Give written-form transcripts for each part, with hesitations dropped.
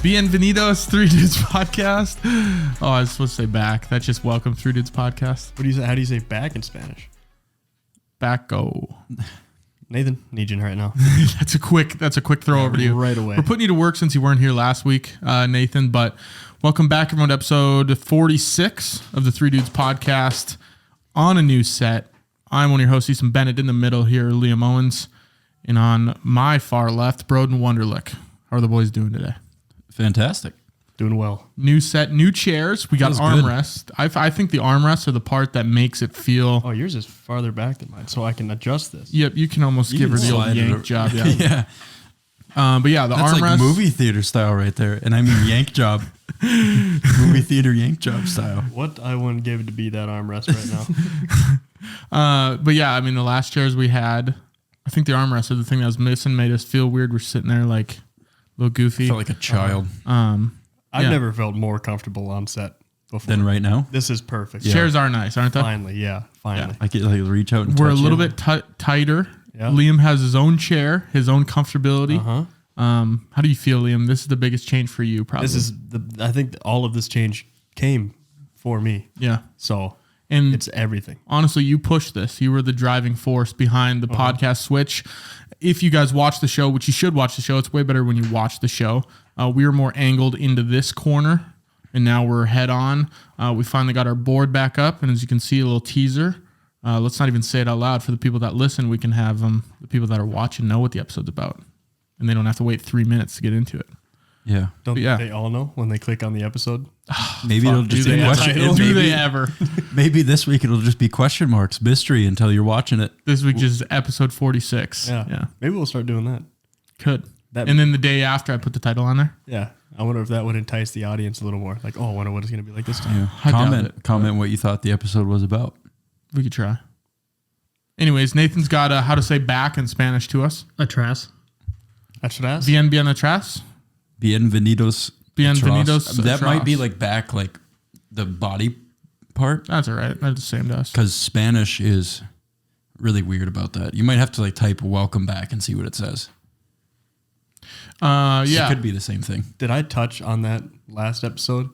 Bienvenidos, Three Dudes Podcast. Oh, I was supposed to say back. That's just welcome, Three Dudes Podcast. What do you say? How do you say back in Spanish? Back go. Nathan, need you right now. That's a quick throw over to you. Right away. We're putting you to work since you weren't here last week, Nathan, but welcome back everyone to episode 46 of the Three Dudes Podcast on a new set. I'm one of your hosts, Ethan Bennett. In the middle here, Liam Owens. And on my far left, Broden Wunderlich. How are the boys doing today? Fantastic. Doing well. New set, new chairs. We got armrests. I think the armrests are the part that makes it feel... Oh, yours is farther back than mine, so I can adjust this. Yep, you can almost give her the old yank job. Yeah. Yeah. But yeah, the That's armrest... like movie theater style right there. And I mean yank job. Movie theater yank job style. What I wouldn't give to be that armrest right now. But yeah, I mean, the last chairs we had, I think the armrests are the thing that was missing, made us feel weird. We're sitting there like... a little goofy. Felt like a child. I've never felt more comfortable on set before. Than right now? This is perfect. Yeah. Chairs are nice, aren't they? Finally, yeah. I could like reach out and We're touch a little you. bit tighter. Yeah. Liam has his own chair, his own comfortability. Uh-huh. How do you feel, Liam? This is the biggest change for you, probably. I think all of this change came for me. Yeah. So And it's everything. honestly, you pushed this. You were the driving force behind the podcast switch. If you guys watch the show, which you should watch the show, it's way better when you watch the show. We were more angled into this corner, and now we're head on. We finally got our board back up, and as you can see, a little teaser. Let's not even say it out loud. For the people that listen, we can have the people that are watching know what the episode's about, and they don't have to wait 3 minutes to get into it. Yeah. Don't they all know when they click on the episode? Maybe it'll just be question. Do they ever? Maybe this week it'll just be question marks, mystery until you're watching it. This week just episode 46. Yeah. Maybe we'll start doing that. Could. And then the day after, I put the title on there. Yeah. I wonder if that would entice the audience a little more. Like, oh, I wonder what it's going to be like this time. Yeah. Comment what you thought the episode was about. We could try. Anyways, Nathan's got how to say back in Spanish to us. Atrás. Atrás? Bien atrás. Bienvenidos. Bienvenidos. That might atrás. be like back, like the body part. That's all right. That's the same to us. Because Spanish is really weird about that. You might have to like type welcome back and see what it says. Yeah. It could be the same thing. Did I touch on that last episode?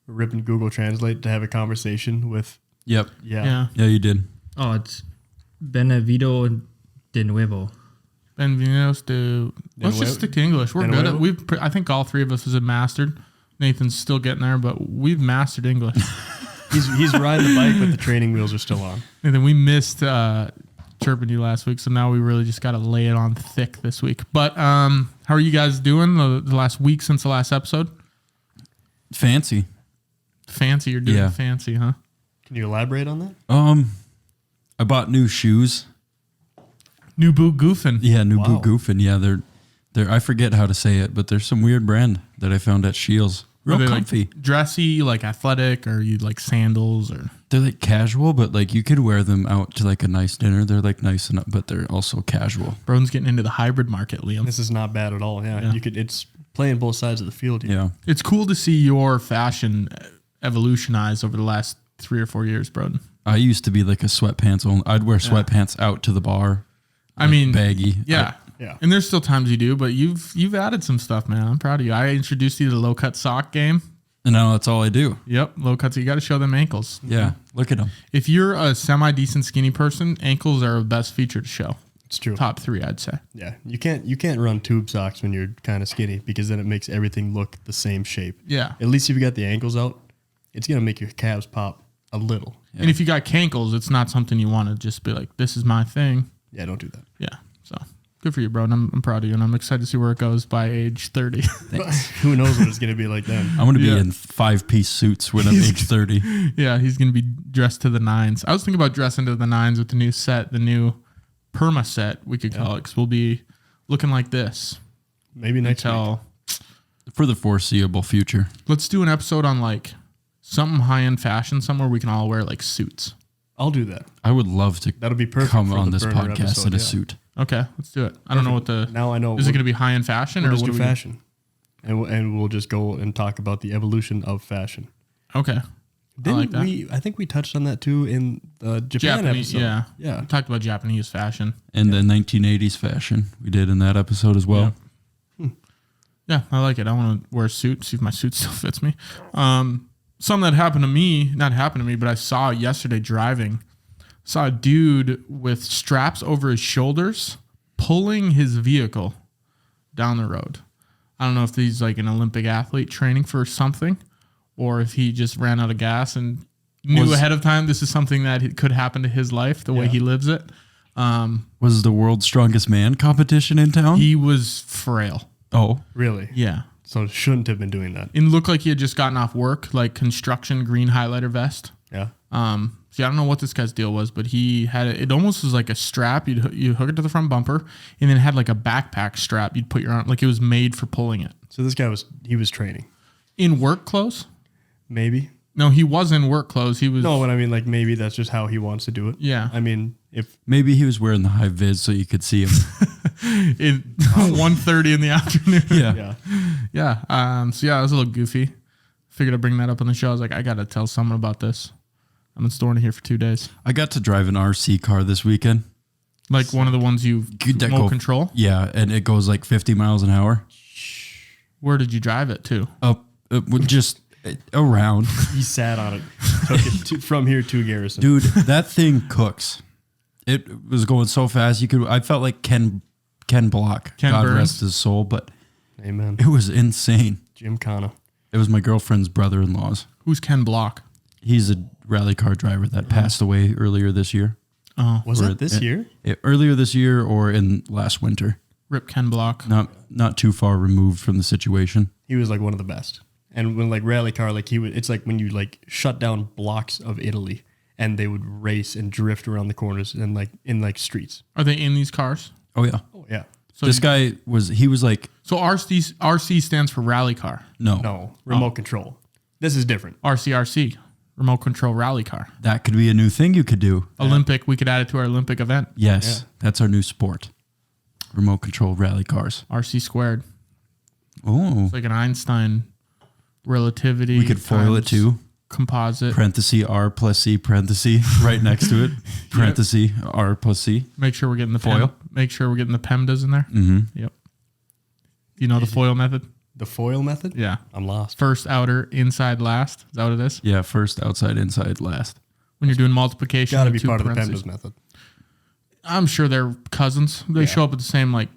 Ripping Google Translate to have a conversation with... Yep. Yeah. Yeah, you did. Oh, it's Benevido de Nuevo. Bienvenidos to... Let's just stick to English. We're good at... I think all three of us have mastered. Nathan's still getting there, but we've mastered English. He's riding the bike, but the training wheels are still on. Nathan, we missed chirping you last week, so now we really just got to lay it on thick this week. But how are you guys doing the last week since the last episode? Fancy. Fancy. You're doing fancy, huh? Can you elaborate on that? I bought new shoes. New boot goofing. Yeah, new boot goofing. Yeah, they're I forget how to say it, but there's some weird brand that I found at Shields. Real comfy. Like dressy, like athletic, or you like sandals, or they're like casual, but like you could wear them out to like a nice dinner. They're like nice enough, but they're also casual. Broden's getting into the hybrid market, Liam. This is not bad at all. Yeah. It's playing both sides of the field here. Yeah. It's cool to see your fashion evolutionize over the last 3 or 4 years, Broden. I used to be like a sweatpants only. I'd wear sweatpants out to the bar. I mean, baggy. Yeah. Yeah. And there's still times you do, but you've added some stuff, man. I'm proud of you. I introduced you to the low cut sock game. And now that's all I do. Yep, low cuts. You got to show them ankles. Yeah, look at them. If you're a semi decent skinny person, ankles are the best feature to show. It's true. Top 3, I'd say. Yeah, you can't run tube socks when you're kind of skinny because then it makes everything look the same shape. Yeah. At least if you got the ankles out, it's gonna make your calves pop a little. Yeah. And if you got cankles, it's not something you want to just be like, this is my thing. Yeah, don't do that. Yeah. So good for you, bro. And I'm proud of you, and I'm excited to see where it goes by age 30. Who knows what it's gonna be like then? I'm gonna be in 5-piece suits when I'm age 30. Yeah, he's gonna be dressed to the nines. I was thinking about dressing to the nines with the new set, the new perma set, we could call it, because we'll be looking like this. Maybe next week. For the foreseeable future. Let's do an episode on like something high-end fashion somewhere we can all wear like suits. I'll do that. I would love to That'll be perfect come for on the this burner podcast episode, in a suit. Okay, let's do it. I don't know what the... Now I know. Is it going to be high-end fashion? We'll or just what do fashion. And we'll just go and talk about the evolution of fashion. Okay. Didn't I think we touched on that too in the Japan episode. Yeah. We talked about Japanese fashion. And the 1980s fashion we did in that episode as well. Yeah. Yeah, I like it. I want to wear a suit, see if my suit still fits me. Something that happened to me, not happened to me, but I saw yesterday driving. Saw a dude with straps over his shoulders pulling his vehicle down the road. I don't know if he's like an Olympic athlete training for something, or if he just ran out of gas and knew ahead of time this is something that could happen to his life, the way he lives it. Was the world's strongest man competition in town? He was frail. Oh, Really? Yeah. So shouldn't have been doing that. It looked like he had just gotten off work, like construction green highlighter vest. Yeah. See, I don't know what this guy's deal was, but he had it almost was like a strap. You hook it to the front bumper, and then it had like a backpack strap. You'd put your arm, like it was made for pulling it. So this guy was training. In work clothes? Maybe. No, he was in work clothes. He was. No, but I mean, like maybe that's just how he wants to do it. Yeah. I mean, if maybe he was wearing the high vis so you could see him. In 1:30 in the afternoon. Yeah. Yeah. So yeah, it was a little goofy. Figured I'd bring that up on the show. I was like, I gotta tell someone about this. I've been storing it here for 2 days. I got to drive an RC car this weekend. Like one of the ones you remote control? Yeah, and it goes like 50 miles an hour. Where did you drive it to? Up, just around. he sat on it, took it from here to Garrison. Dude, that thing cooks. It was going so fast. I felt like Ken Block. Ken God Burns. rest his soul, but Amen. it was insane. Jim Connor. It was my girlfriend's brother-in-law's. Who's Ken Block? He's a rally car driver that passed away earlier this year. Oh, Was that this year? Earlier this year or in last winter. Rip Ken Block. Not too far removed from the situation. He was like one of the best. And when like rally car, like it's like when you like shut down blocks of Italy and they would race and drift around the corners and like in like streets. Are they in these cars? Oh yeah. Oh yeah. So This guy was like, So RC stands for rally car. No, remote control. This is different. RCRC, remote control rally car. that could be a new thing you could do. Olympic, we could add it to our Olympic event. Yes, that's our new sport. Remote control rally cars. RC squared. Oh, It's like an Einstein relativity. we could foil it times too. Composite. Parenthesis R plus C parenthesis right next to it. Parenthesis R plus C. Make sure we're getting the Foil? Make sure we're getting the PEMDAs in there. Mm-hmm. Yep. Do you know the foil method? The foil method? Yeah. I'm lost. First, outer, inside, last. Is that what it is? Yeah, first, outside, inside, last. When you're doing multiplication. Got to with be two part of the parentheses. PEMDAS method. I'm sure they're cousins. They show up at the same like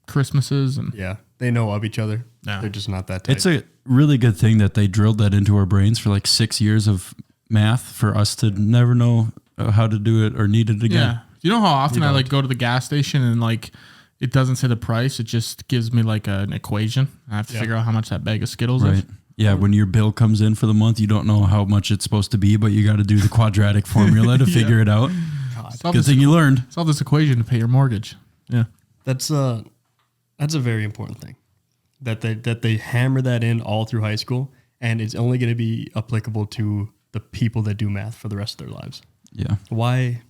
Christmases and Yeah. They know of each other. Yeah. They're just not that tight. It's a really good thing that they drilled that into our brains for like 6 years of math for us to never know how to do it or need it again. yeah. You know how often I don't. like go to the gas station and like it doesn't say the price. It just gives me like an equation. I have to figure out how much that bag of Skittles Right. is. Yeah, when your bill comes in for the month, you don't know how much it's supposed to be, but you got to do the quadratic formula to figure it out. Solve Good this, thing you learned. solve this equation to pay your mortgage. Yeah. That's a very important thing. That they hammer that in all through high school, and it's only going to be applicable to the people that do math for the rest of their lives. Yeah. Why?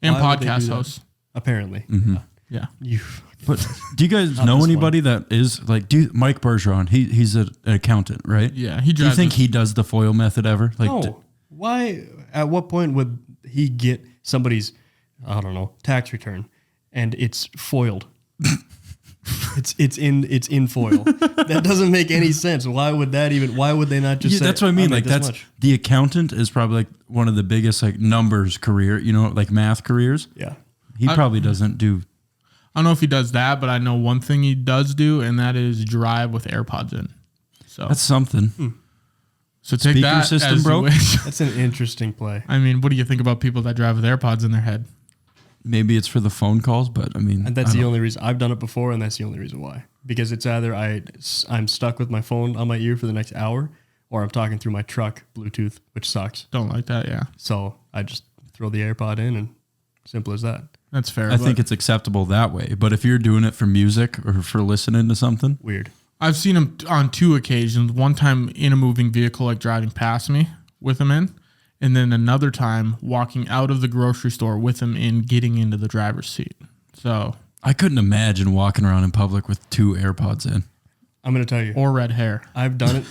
And why would they podcast do that? hosts. Apparently. Yeah. You, But do you guys know this anybody that is like, Mike Bergeron, he's an accountant, right? Yeah. He Do you drives. think he does the foil method ever? Like, no. Why? At what point would he get somebody's, I don't know, tax return, and it's foiled? It's in foil. That doesn't make any sense. Why would that even? Why would they not just? yeah, say, that's what I mean. "I'll Like make this that's much." the accountant is probably like one of the biggest like numbers career, like math careers. Yeah. He probably doesn't do. I don't know if he does that, but I know one thing he does do, and that is drive with AirPods in. So That's something. so take Speaker that system as you broke? wish. That's an interesting play. I mean, what do you think about people that drive with AirPods in their head? Maybe it's for the phone calls, but I mean, And that's the only reason I've done it before, and that's the only reason why. Because it's either I'm stuck with my phone on my ear for the next hour, or I'm talking through my truck Bluetooth, which sucks. Don't like that. Yeah, So I just throw the AirPod in, and simple as that. that's fair. I think it's acceptable that way. But if you're doing it for music or for listening to something, Weird. I've seen him on 2 occasions. One time in a moving vehicle, like driving past me with him in, and then another time walking out of the grocery store with him in, getting into the driver's seat. So, I couldn't imagine walking around in public with 2 AirPods in. I'm going to tell you. or red hair. I've done it.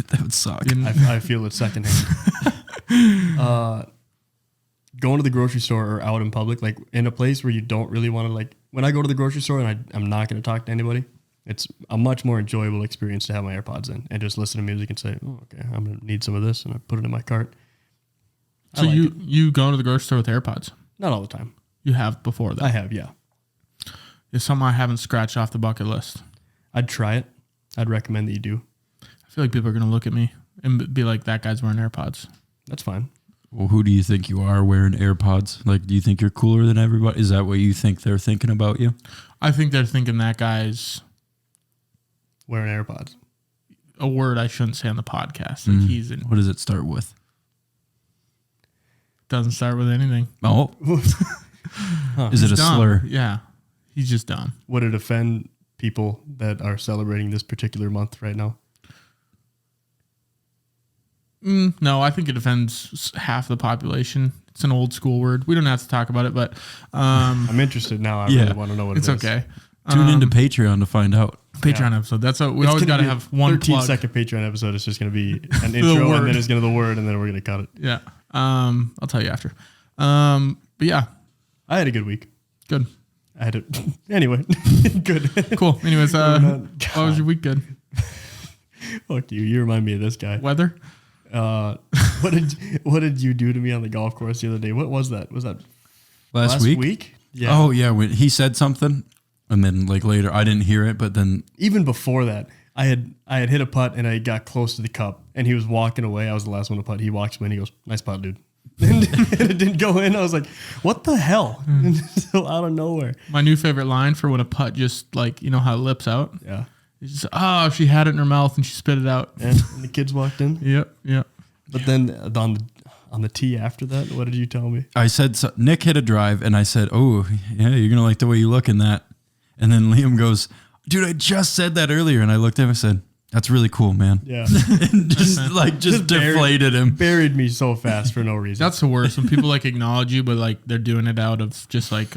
That would suck. I feel it secondhand. Going to the grocery store or out in public, like in a place where you don't really want to, like when I go to the grocery store and I'm not going to talk to anybody, It's a much more enjoyable experience to have my AirPods in and just listen to music and say, oh, okay, I'm going to need some of this, and I put it in my cart. So you go to the grocery store with AirPods? Not all the time. You have before that? I have, yeah. It's something I haven't scratched off the bucket list. I'd try it. I'd recommend that you do. I feel like people are going to look at me and be like, that guy's wearing AirPods. That's fine. Well, who do you think you are wearing AirPods? Like, do you think you're cooler than everybody? Is that what you think they're thinking about you? I think they're thinking that guy's Wearing AirPods. a word I shouldn't say on the podcast. Like he's in, What does it start with? doesn't start with anything. Oh, is it a Dumb. slur? Yeah. He's just dumb. Would it offend people that are celebrating this particular month right now? No, I think it offends half the population. It's an old school word. We don't have to talk about it, but I'm interested now. I really want to know what it's it is. okay. Tune into Patreon to find out. Patreon episode. That's what we It's always gonna got to be a have one 13-second plug. Patreon episode. It's just going to be an intro word. and then it's going to the word and then we're going to cut it. Yeah. I'll tell you after. But yeah, I had a good week. good. I had it anyway. Good. Cool. Anyways, not- how was your week? Good. Fuck you. You remind me of this guy. Weather? What did you do to me on the golf course the other day? What was that? Was that Last week? Yeah. Oh, yeah. When he said something, and then like later, I didn't hear it, but then Even before that, I had hit a putt and I got close to the cup and he was walking away. I was the last one to putt. He walks away and he goes, "Nice putt, dude." And it didn't go in. I was like, "What the hell?" So out of nowhere. My new favorite line for when a putt just like, you know how it lips out? Yeah. It's just, oh, she had it in her mouth and she spit it out. And the kids walked in. Yep. But then on the tee after that, what did you tell me? I said, Nick hit a drive, and I said, "Oh, yeah, you're going to like the way you look in that." And then Liam goes, "Dude, I just said that earlier." And I looked at him and said, "That's really cool, man." Yeah. And just deflated him. Buried me so fast for no reason. That's the worst when people like acknowledge you, but like they're doing it out of just like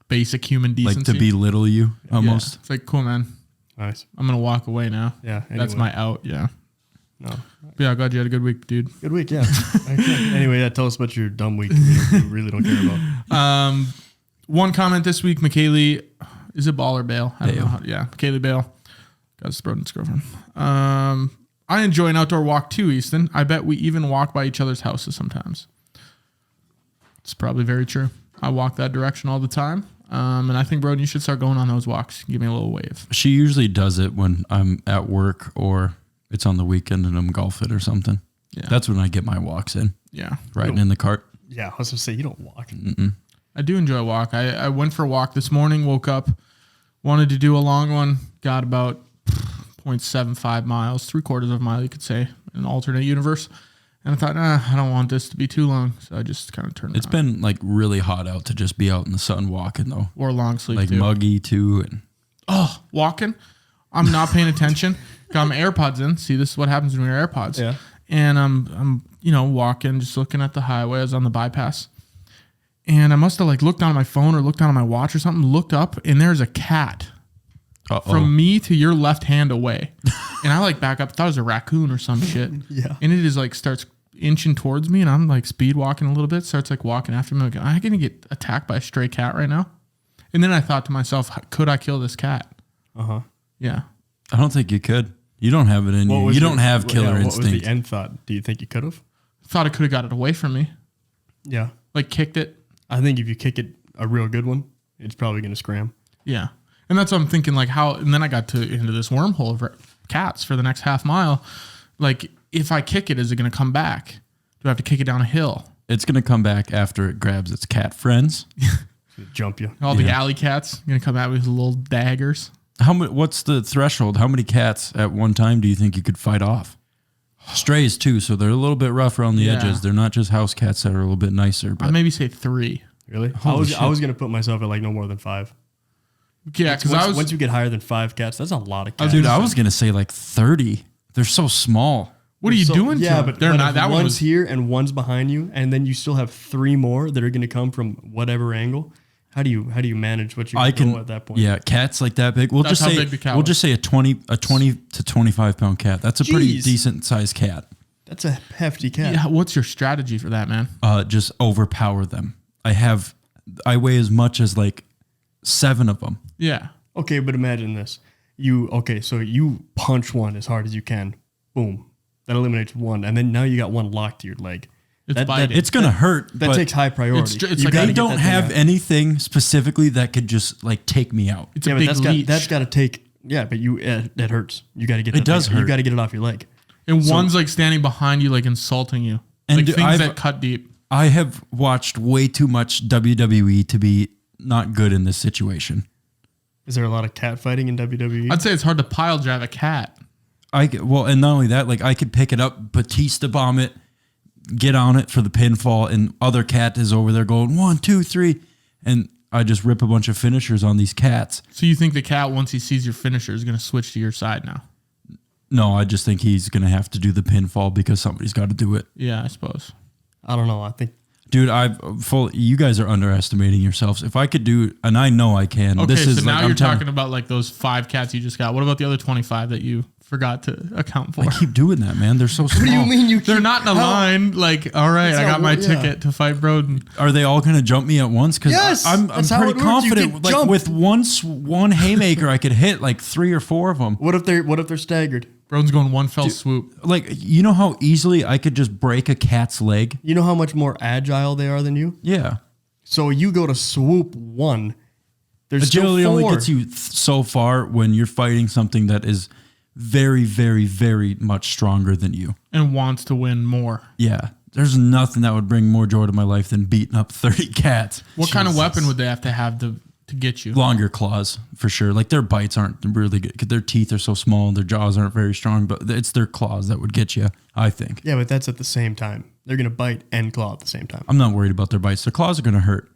basic human decency. Like to belittle you Yeah. almost. It's like, cool, man. nice. I'm going to walk away now. Yeah. That's anyway. my out. Yeah. No. But yeah, glad you had a good week, dude. Good week, yeah. Anyway, yeah, tell us about your dumb week we really don't care about. One comment this week, McKaylee, is it Ball or Bale? I don't Bale. know. Yeah, McKaylee Bale. Got his Broden's girlfriend. I enjoy an outdoor walk too, Easton. I bet we even walk by each other's houses sometimes. It's probably very true. I walk that direction all the time. And I think, Broden, you should start going on those walks. Give me a little wave. She usually does it when I'm at work or it's on the weekend and I'm golfing or something. Yeah. That's when I get my walks in, Yeah. riding in the cart. Yeah, I was going to say, you don't walk. I do enjoy a walk. I went for a walk this morning, woke up, wanted to do a long one, got about 0.75 miles, 3/4 of a mile, you could say, in an alternate universe. And I thought, I don't want this to be too long. So I just kind of turned it It's on. been like really hot out to just be out in the sun walking though. Or long sleeve Like too. muggy too. And Oh, walking. I'm not paying attention. Got my AirPods in. See, this is what happens when you're AirPods. Yeah. And I'm walking, just looking at the highway. I was on the bypass. And I must have like looked down at my phone or looked down at my watch or something, looked up, and there's a cat from me to your left hand away. And I like back up, thought it was a raccoon or some shit. Yeah. And it is like starts inching towards me, and I'm like speed walking a little bit, starts like walking after me. Like, am I going to get attacked by a stray cat right now? And then I thought to myself, could I kill this cat? Uh-huh. Yeah. I don't think you could. You don't have it in you. You don't have killer What was instinct. the end thought? Do you think you could have? Thought I could have got it away from me. Yeah. Like kicked it. I think if you kick it a real good one, it's probably going to scram. Yeah. And that's what I'm thinking, like how, and then I got into this wormhole of cats for the next half mile. Like if I kick it, is it going to come back? Do I have to kick it down a hill? It's going to come back after it grabs its cat friends. It's gonna jump you. All the alley cats going to come at me with little daggers. What's the threshold? How many cats at one time do you think you could fight off? Strays too, so they're a little bit rough around the Yeah. edges. They're not just house cats that are a little bit nicer. But I'd maybe say 3. Really? Holy I was going to put myself at like no more than 5. Yeah, because Once you get higher than 5 cats, that's a lot of cats. dude, I was gonna say like 30. They're so small. what are you doing to Yeah, them? but They're but not, if that one one's was, here and one's behind you, and then you still have 3 more that are going to come from whatever angle. How do you manage what you're I going can at that point? Yeah, cats like that big. We'll That's just how say big the cat we'll was. just say a 20 to 25 pound cat. That's a pretty Jeez. decent sized cat. That's a hefty cat. yeah, what's your strategy for that, man? Just overpower them. I weigh as much as like 7 of them. Yeah. Okay, but imagine this. So you punch one as hard as you can. Boom. That eliminates one. And then now you got one locked to your leg. It's going to hurt. That but takes high priority. It's You like gotta they get don't that have thing out. anything specifically that could just like take me out. It's Yeah, a but big leech. that's got to take. Yeah, but that hurts. You got to get. It does You hurt. got to get it off your leg. and one's like standing behind you, like insulting you. And Like things I've- that cut deep. I have watched way too much WWE to be not good in this situation. Is there a lot of cat fighting in WWE? I'd say it's hard to pile drive a cat. And not only that, like I could pick it up, Batista bomb it, get on it for the pinfall, and other cat is over there going 1, 2, 3, and I just rip a bunch of finishers on these cats. So you think the cat, once he sees your finisher, is going to switch to your side now? No, I just think he's gonna have to do the pinfall because somebody's got to do it. Yeah, I suppose. I don't know. I think Dude, you guys are underestimating yourselves. If I could do, and I know I can. Okay, this is so now like, you're I'm telling- talking about like those 5 cats you just got. What about the other 25 that you forgot to account for? I keep doing that, man. They're so small. What do you mean you? They're not in a line. Like, all right, That's I how got my yeah. ticket to fight Broden. Are they all going to jump me at once? Because Yes, I'm that's how pretty it works. You confident. can Like jump. with one haymaker, I could hit like 3 or 4 of them. What if they're staggered? Broden's going one fell swoop. Like, you know how easily I could just break a cat's leg? You know how much more agile they are than you. Yeah. So you go to swoop one. There's Agility still 4. only gets you so far when you're fighting something that is very, very, very much stronger than you. And wants to win more. Yeah. There's nothing that would bring more joy to my life than beating up 30 cats. What kind of weapon would they have to get you? Longer claws, for sure. Like, their bites aren't really good. 'Cause their teeth are so small. Their jaws aren't very strong. But it's their claws that would get you, I think. Yeah, but that's at the same time. They're gonna bite and claw at the same time. I'm not worried about their bites. Their claws are going to hurt.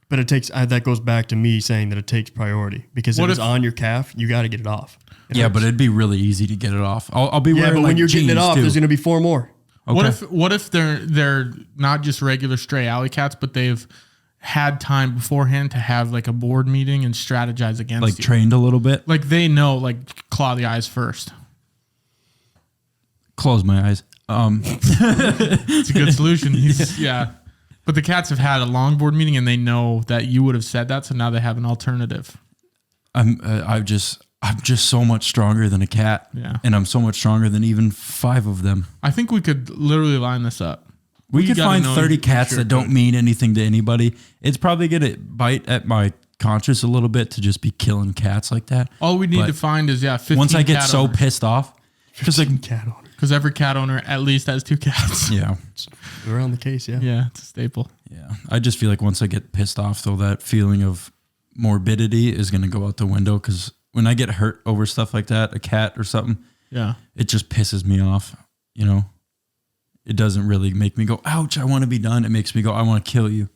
But it takes that goes back to me saying that it takes priority because What if it's if- on your calf, you got to get it off. It Yeah, hurts. but it'd be really easy to get it off. I'll be yeah, wearing but like when you're getting it jeans, off, too. there's gonna be 4 more. Okay. What if they're not just regular stray alley cats, but they've had time beforehand to have like a board meeting and strategize against like you? trained a little bit? Like they know, like claw the eyes first. Close my eyes. It's a good solution. Yeah. But the cats have had a long board meeting and they know that you would have said that, so now they have an alternative. I'm just so much stronger than a cat. Yeah. And I'm so much stronger than even 5 of them. I think we could literally line this up. We You could gotta find know 30 you cats sure that don't could. mean anything to anybody. It's probably going to bite at my conscience a little bit to just be killing cats like that. All we need But to find is 15 once I get cat so owners. pissed off, because like, Cat owner. Because every cat owner at least has 2 cats. yeah, We're on the case, yeah. Yeah, it's a staple. yeah. I just feel like once I get pissed off, though, that feeling of morbidity is going to go out the window. Because when I get hurt over stuff like that, a cat or something, Yeah. it just pisses me off. You know, it doesn't really make me go, ouch, I want to be done. It makes me go, I want to kill you.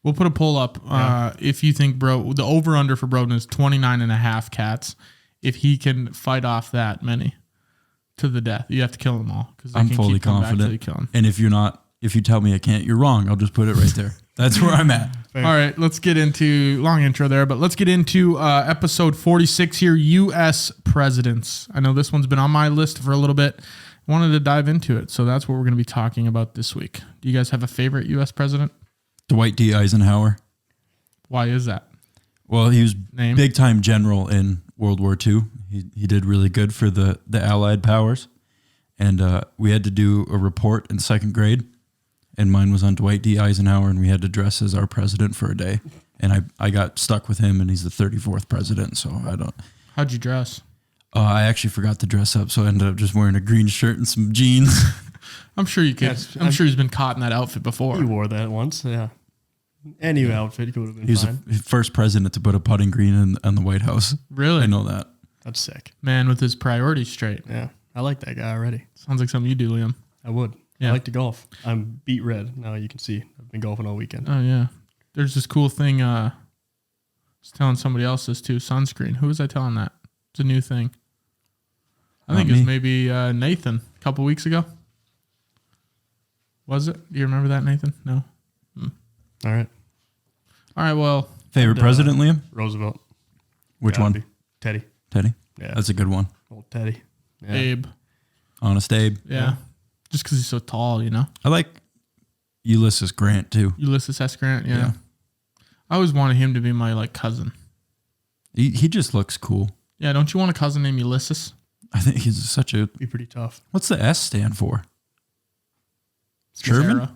We'll put a poll up. If you think the over under for Broden is 29 and a half cats, if he can fight off that many to the death, you have to kill them all. Because I'm fully confident. You kill 'em. And if you tell me I can't, you're wrong. I'll just put it right there. That's where I'm at. All right, let's get into long intro there, but let's get into episode 46 here, U.S. presidents. I know this one's been on my list for a little bit. Wanted to dive into it, so that's what we're going to be talking about this week. Do you guys have a favorite U.S. president? Dwight D. Eisenhower. Why is that? Well, he was Name? big time general in World War II. He did really good for the Allied powers. And we had to do a report in 2nd grade. And mine was on Dwight D. Eisenhower, and we had to dress as our president for a day. And I got stuck with him, and he's the 34th president, so I don't... How'd you dress? I actually forgot to dress up, so I ended up just wearing a green shirt and some jeans. I'm sure you could. Yes, I'm sure he's been caught in that outfit before. You wore that once, yeah. Any outfit could have been He was fine. the first president to put a putting green in the White House. Really? I know that. That's sick. Man with his priorities straight. Yeah, I like that guy already. Sounds like something you do, Liam. I would. Yeah. I like to golf. I'm beat red. Now you can see. I've been golfing all weekend. Oh, yeah. There's this cool thing. I was telling somebody else this too. Sunscreen. Who was I telling that? It's a new thing. I think Not it was me. maybe Nathan a couple weeks ago. Was it? Do you remember that, Nathan? No. All right. All right. Well, Favorite president, Liam? Roosevelt. Which Gotta one? be. Teddy. Teddy? Yeah. That's a good one. Old Teddy. Yeah. Abe. Honest Abe. Yeah. Just because he's so tall, you know. I like Ulysses Grant, too. Ulysses S. Grant. Yeah. Yeah. I always wanted him to be my cousin. He just looks cool. Yeah, don't you want a cousin named Ulysses? I think he's such a. Be pretty tough. What's the S stand for? Sherman? Sarah.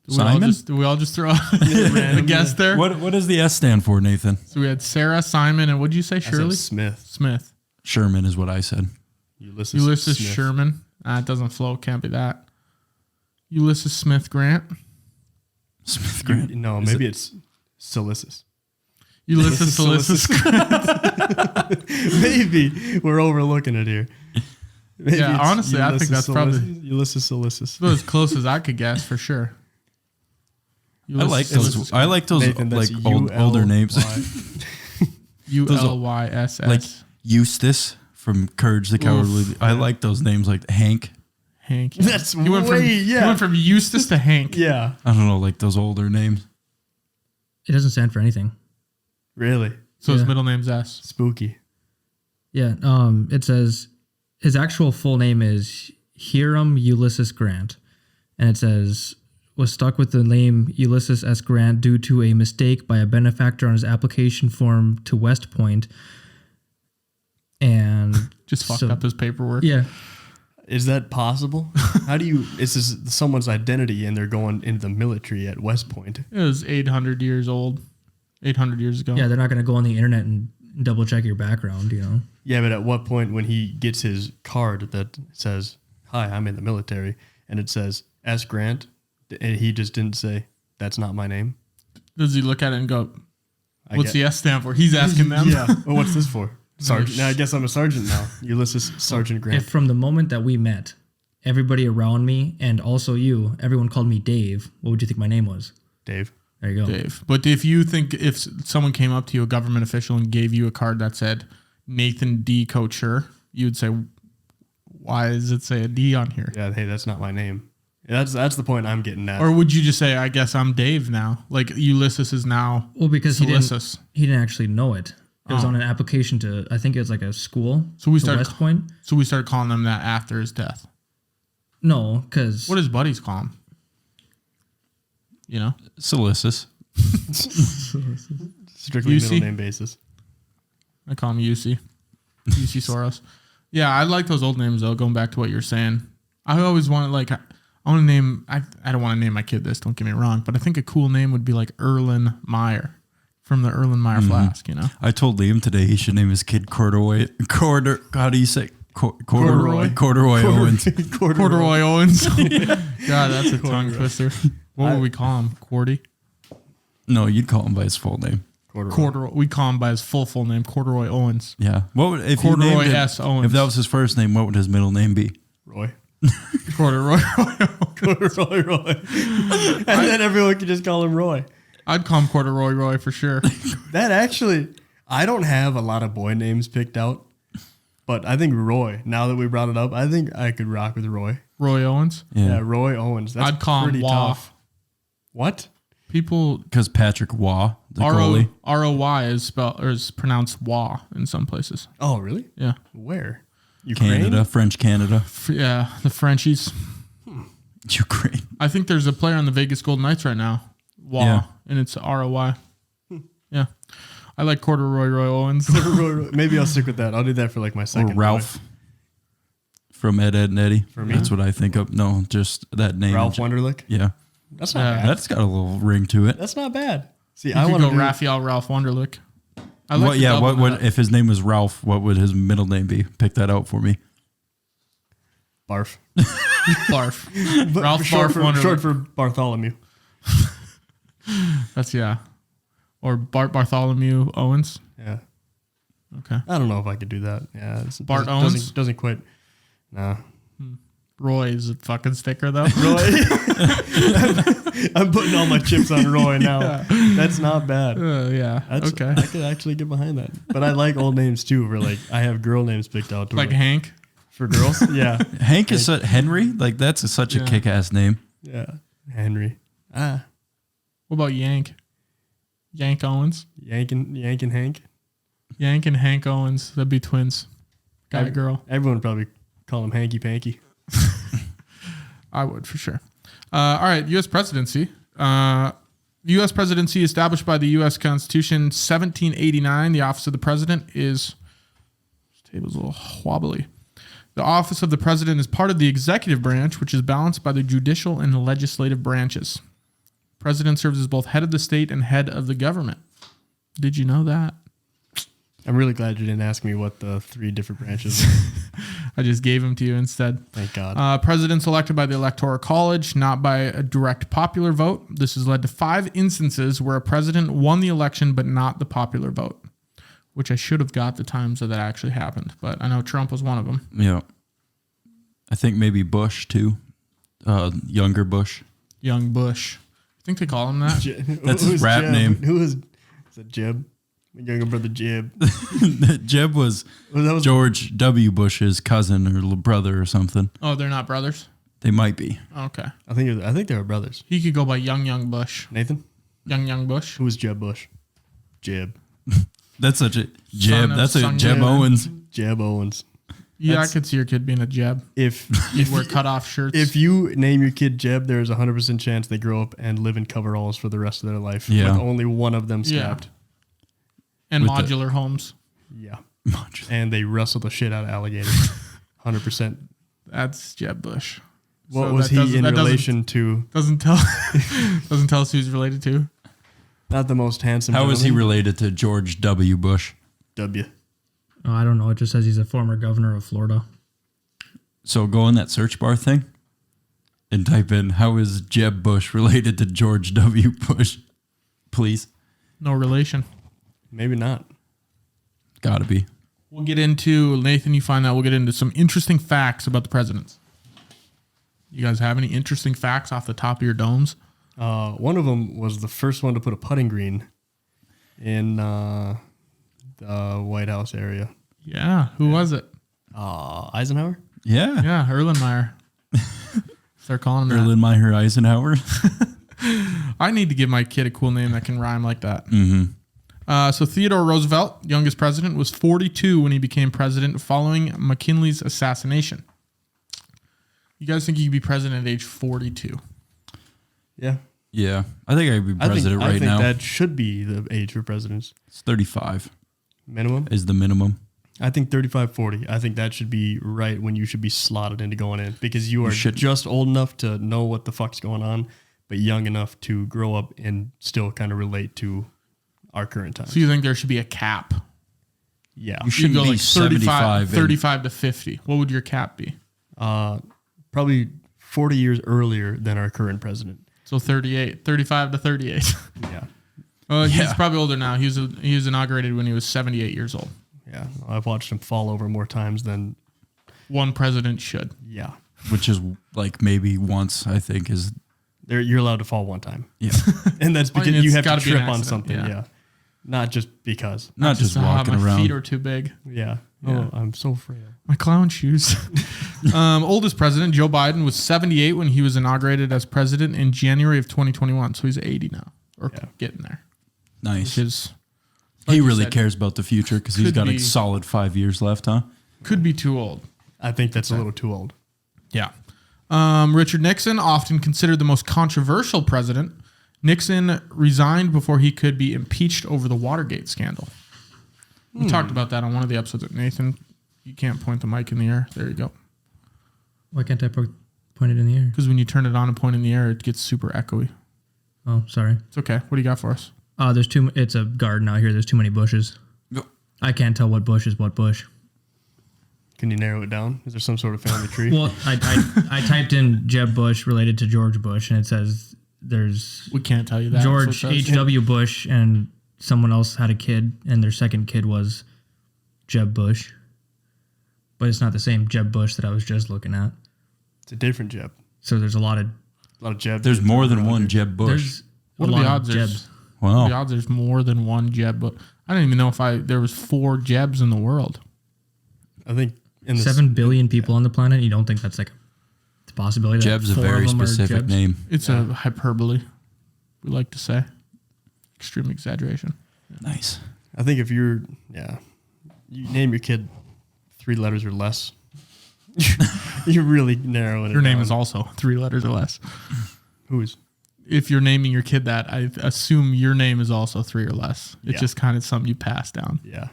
Simon? Do we all just throw out a guess there? What does the S stand for, Nathan? So we had Sarah, Simon, and what did you say, I said Shirley? Smith. Smith. Sherman is what I said. Ulysses Smith. Sherman. It doesn't flow. Can't be that. Ulysses Smith Grant. Smith Grant. No, maybe it's Solissus. Ulysses Ulysses. Maybe we're overlooking it here. Maybe Yeah, it's honestly, I think that's probably- Ulysses Solissus. About as close as I could guess for sure. I like those. I like those Nathan, like that's older names, ULYSS. like Eustace from Courage the Cowardly. I like those names, like Hank. Hank. That's He went from Eustace to Hank. Yeah, I don't know, like those older names. It doesn't stand for anything. really So his Yeah. middle name's S. spooky. Yeah. It says his actual full name is Hiram Ulysses Grant, and it says was stuck with the name Ulysses S. Grant due to a mistake by a benefactor on his application form to West Point, and Just fucked up his paperwork. Yeah. Is that possible? How do you? This is someone's identity, and they're going into the military at West Point. It was 800 years old. 800 years ago. Yeah, they're not going to go on the internet and double check your background, you know. Yeah, but at what point when he gets his card that says, "Hi, I'm in the military," and it says S. Grant, and he just didn't say, "That's not my name." Does he look at it and go, I what's get- the S stand for? He's asking them. Yeah. Well, what's this for? Sergeant. Now I guess I'm a sergeant now. Ulysses Sergeant Grant. If from the moment that we met, everybody around me and also you, everyone called me Dave, what would you think my name was? Dave. There you go. Dave. But if you think if someone came up to you, a government official, and gave you a card that said Nathan D. Couture, you would say, why does it say a D on here? Yeah. Hey, that's not my name. That's the point I'm getting at. Or would you just say, I guess I'm Dave now? Like Ulysses is now Well, because Ulysses. he didn't actually know it. It was on an application to, I think it was like a school. So we to started- West Point. So we started calling him that after his death. No, because What does buddies call him? You know? Solissus. Strictly UC? middle name basis. I call him UC. UC Soros. Yeah, I like those old names though, going back to what you're saying. I always want to I want to name, I don't want to name my kid this, don't get me wrong, but I think a cool name would be like Erlen Meyer from the Erlen Meyer flask, you know? I told Liam today he should name his kid Corduroy. How do you say? Corduroy? Corduroy Owens. Corduroy Owens. God, that's a tongue twister. What would we call him? Cordy? No, you'd call him by his full name. Corduroy. We call him by his full name, Corduroy Owens. Yeah. What would if Corduroy you named S. it, Owens. If that was his first name, what would his middle name be? Roy. Corduroy. Roy. And then everyone could just call him Roy. I'd call him Corduroy Roy for sure. That actually, I don't have a lot of boy names picked out, but I think Roy, now that we brought it up, I think I could rock with Roy. Roy Owens. Yeah, Roy Owens. That's I'd call him pretty Wah. tough. What? People Because Patrick Waugh, the goalie. ROY is spelled or is pronounced Wah in some places. Oh, really? Yeah. Where? Ukraine? Canada, French Canada. Yeah, the Frenchies. Ukraine. I think there's a player on the Vegas Golden Knights right now. Wah. Yeah. And it's ROY. Yeah. I like Corduroy Roy Owens. Maybe I'll stick with that. I'll do that for like my Or second. Ralph from Ed, Ed, and Eddie. For me? That's what I think of. No, just that name. Ralph Wunderlich. Yeah. That's not Yeah. bad. That's got a little ring to it. That's not bad. See, You I could want go to Raphael Ralph Wunderlich. I like What? the Yeah. double What would nut. if his name was Ralph? What would his middle name be? Pick that out for me. Barf. Barf. Ralph short Barf Wunderlich. short for Bartholomew. That's yeah. Or Bart Bartholomew Owens. Yeah. Okay. I don't know if I could do that. Yeah. Bart doesn't, Owens? doesn't quite. Nah. Roy is a fucking sticker though. Roy. I'm putting all my chips on Roy now. That's not bad. Yeah. That's, okay. I could actually get behind that. But I like old names too. Where like I have girl names picked out to Like where- Hank. for girls. Yeah. Hank is Henry. Like that's such Yeah. a kick-ass name. Yeah. Henry. Ah. What about Yank? Yank Owens. Yank and Hank. Yank and Hank Owens. That'd be twins. Guy I- girl. Everyone would probably call him Hanky Panky. I would for sure. All right, U.S. presidency. The U.S. presidency established by the U.S. Constitution 1789. The office of the president is... This table's a little wobbly. The office of the president is part of the executive branch, which is balanced by the judicial and legislative branches. President serves as both head of the state and head of the government. Did you know that? I'm really glad you didn't ask me what the 3 different branches are. I just gave them to you instead. Thank God. Presidents elected by the Electoral College, not by a direct popular vote. This has led to 5 instances where a president won the election but not the popular vote, which I should have got the times that actually happened. But I know Trump was one of them. Yeah. I think maybe Bush, too. Younger Bush. Young Bush. I think they call him that. That's his rap name. Who is it? Jeb? My younger brother Jeb. Jeb was George W. Bush's cousin or brother or something. Oh, they're not brothers? They might be. Okay. I think they were brothers. He could go by Young Bush. Nathan? Young Bush. Who was Jeb Bush? Jeb. That's such a Jeb. That's a Jeb Jeb. Owens. Jeb Owens. Yeah, I could see your kid being a Jeb. If You'd wear cutoff shirts. If you name your kid Jeb, there's a 100% chance they grow up and live in coveralls for the rest of their life. Yeah. With only one of them stabbed. And With modular homes. Yeah. And they wrestle the shit out of alligators. 100%. That's Jeb Bush. What So was that he in relation to? Doesn't tell us who he's related to. Not the most handsome. How is he gentleman. related to George W. Bush? W. Oh, I don't know. It just says he's a former governor of Florida. So go in that search bar thing and type in, how is Jeb Bush related to George W. Bush? Please. No relation. Maybe not. Gotta be. We'll get into, Nathan, you find that we'll get into some interesting facts about the presidents. You guys have any interesting facts off the top of your domes? One of them was the first one to put a putting green in the White House area. Yeah. Who was it? Eisenhower? Yeah. Yeah, Erlenmeyer. Start calling him that. Erlenmeyer Eisenhower. I need to give my kid a cool name that can rhyme like that. Mm-hmm. So Theodore Roosevelt, youngest president, was 42 when he became president following McKinley's assassination. You guys think he could be president at age 42? Yeah. Yeah. I think I'd be president I right think now. that should be the age for presidents. It's 35 Minimum? is the minimum. I think 35, 40. I think that should be right when you should be slotted into going in because you are just old enough to know what the fuck's going on, but young enough to grow up and still kind of relate to our current time. So you think there should be a cap? Yeah. You shouldn't go be like 75. 35 to 50. What would your cap be? Probably 40 years earlier than our current president. So 35 to 38. Yeah. Well, he's Yeah. probably older now. He was inaugurated when he was 78 years old. Yeah. I've watched him fall over more times than, One president should. yeah. Which is like maybe once, I think, is. You're allowed to fall one time. Yeah. And that's because mean, you it's have to gotta be an trip on accident, something. yeah. Yeah. Not just because. Not just walking my around. feet are too big. Yeah. Yeah. Oh, I'm so frail. My clown shoes. Oldest president, Joe Biden, was 78 when he was inaugurated as president in January of 2021. So he's 80 now, or getting there. Nice. Which is, like He you really said, cares about the future because he's could got be- a solid 5 years left, huh? could be too old. I think that's a little too old. Yeah. Richard Nixon, often considered the most controversial president. Nixon resigned before he could be impeached over the Watergate scandal. We talked about that on one of the episodes. Nathan, you can't point the mic in the air. There you go. Why can't I point it in the air? Because when you turn it on and point in the air, it gets super echoey. Oh, sorry. It's okay. What do you got for us? It's a garden out here. There's too many bushes. Yep. I can't tell what bush is what bush. Can you narrow it down? Is there some sort of family tree? Well, I typed in Jeb Bush related to George Bush, and it says there's We can't tell you that. George H.W. Bush, and someone else had a kid, and their second kid was Jeb Bush. But it's not the same Jeb Bush that I was just looking at. It's a different Jeb. So there's a lot of Jebs. There's more than around one here. Jeb Bush. there's What a are the lot odds? of Jebs. The Wow. odds there's more than one Jeb, but I don't even know if there was 4 Jebs in the world. I think in the 7 billion people on the planet. You don't think that's like a possibility? that Jeb's a 4 very of them are specific Jebs? name. It's a hyperbole, we like to say. Extreme exaggeration. Nice. I think if you name your kid 3 letters or less, you're really narrowing it Your name down. is also 3 letters or less. Who's? if you're naming your kid that, I assume your name is also 3 or less. It's just kind of something you pass down. Yeah.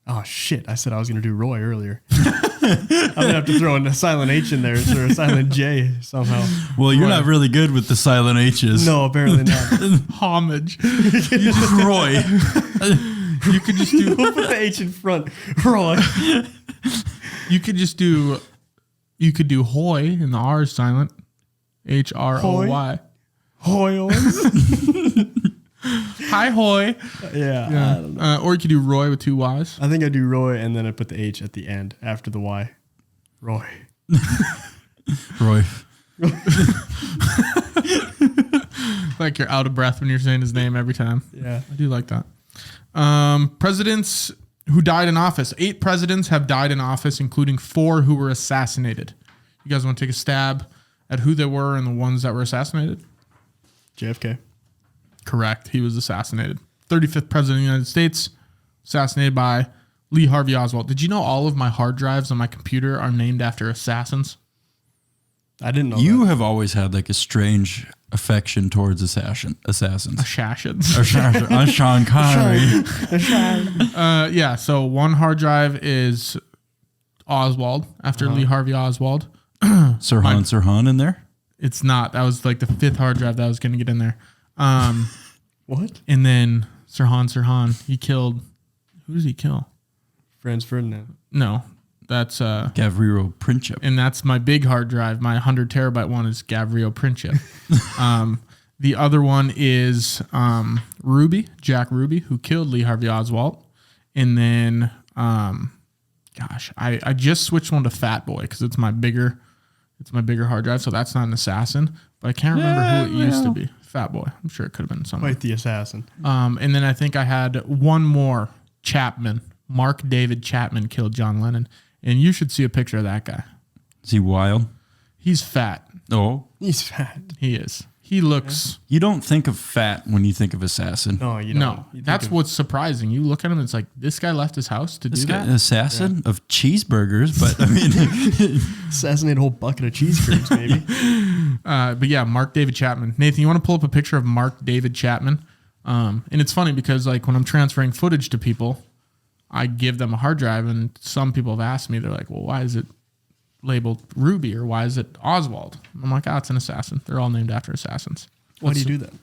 Oh, shit. I said I was going to do Roy earlier. I'm going to have to throw in a silent H in there or a silent J somehow. Well, you're not really good with the silent H's. No, apparently not. Homage. Roy. You could just do. We'll put the H in front. Roy. You could just do. You could do Hoy and the R is silent. HROY. Hoy. Hi Hoy. Yeah. I don't know. Or you could do Roy with 2 Y's. I think I do Roy and then I put the H at the end after the Y. Roy. Roy. Like you're out of breath when you're saying his name every time. Yeah. I do like that. Presidents who died in office. 8 presidents have died in office, including 4 who were assassinated. You guys want to take a stab at who they were and the ones that were assassinated? JFK. Correct. He was assassinated. 35th president of the United States, assassinated by Lee Harvey Oswald. Did you know all of my hard drives on my computer are named after assassins? I didn't know You that. have always had like a strange affection towards assassins. Assassins. Sean Connery. Yeah, so one hard drive is Oswald, after Lee Harvey Oswald. Sirhan Sirhan in there? It's not. That was like the 5th hard drive that I was going to get in there. What? And then Sirhan, he killed... Who does he kill? Franz Ferdinand. No, that's... Gavrilo Princip. and that's my big hard drive. My 100 terabyte one is Gavrilo Princip. The other one is Jack Ruby, who killed Lee Harvey Oswald. And then, I just switched one to Fat Boy because it's my bigger hard drive. So that's not an assassin, but I can't remember who it used to be. Fat Boy. I'm sure it could have been someone. Quite the assassin. And then I think I had one more. Chapman. Mark David Chapman killed John Lennon. And you should see a picture of that guy. Is he wild? He's fat. Oh. He's fat. He is. He looks... You don't think of fat when you think of assassin. No, you don't. No, You think that's of- what's surprising. You look at him, it's like, this guy left his house to This do guy, that? an assassin of cheeseburgers, but I mean, assassinate a whole bucket of cheese curds, maybe. But yeah, Mark David Chapman. Nathan, you want to pull up a picture of Mark David Chapman? And it's funny because like when I'm transferring footage to people, I give them a hard drive and some people have asked me, they're like, well, why is it labeled Ruby or why is it Oswald? I'm like, it's an assassin. They're all named after assassins. Why do you do that?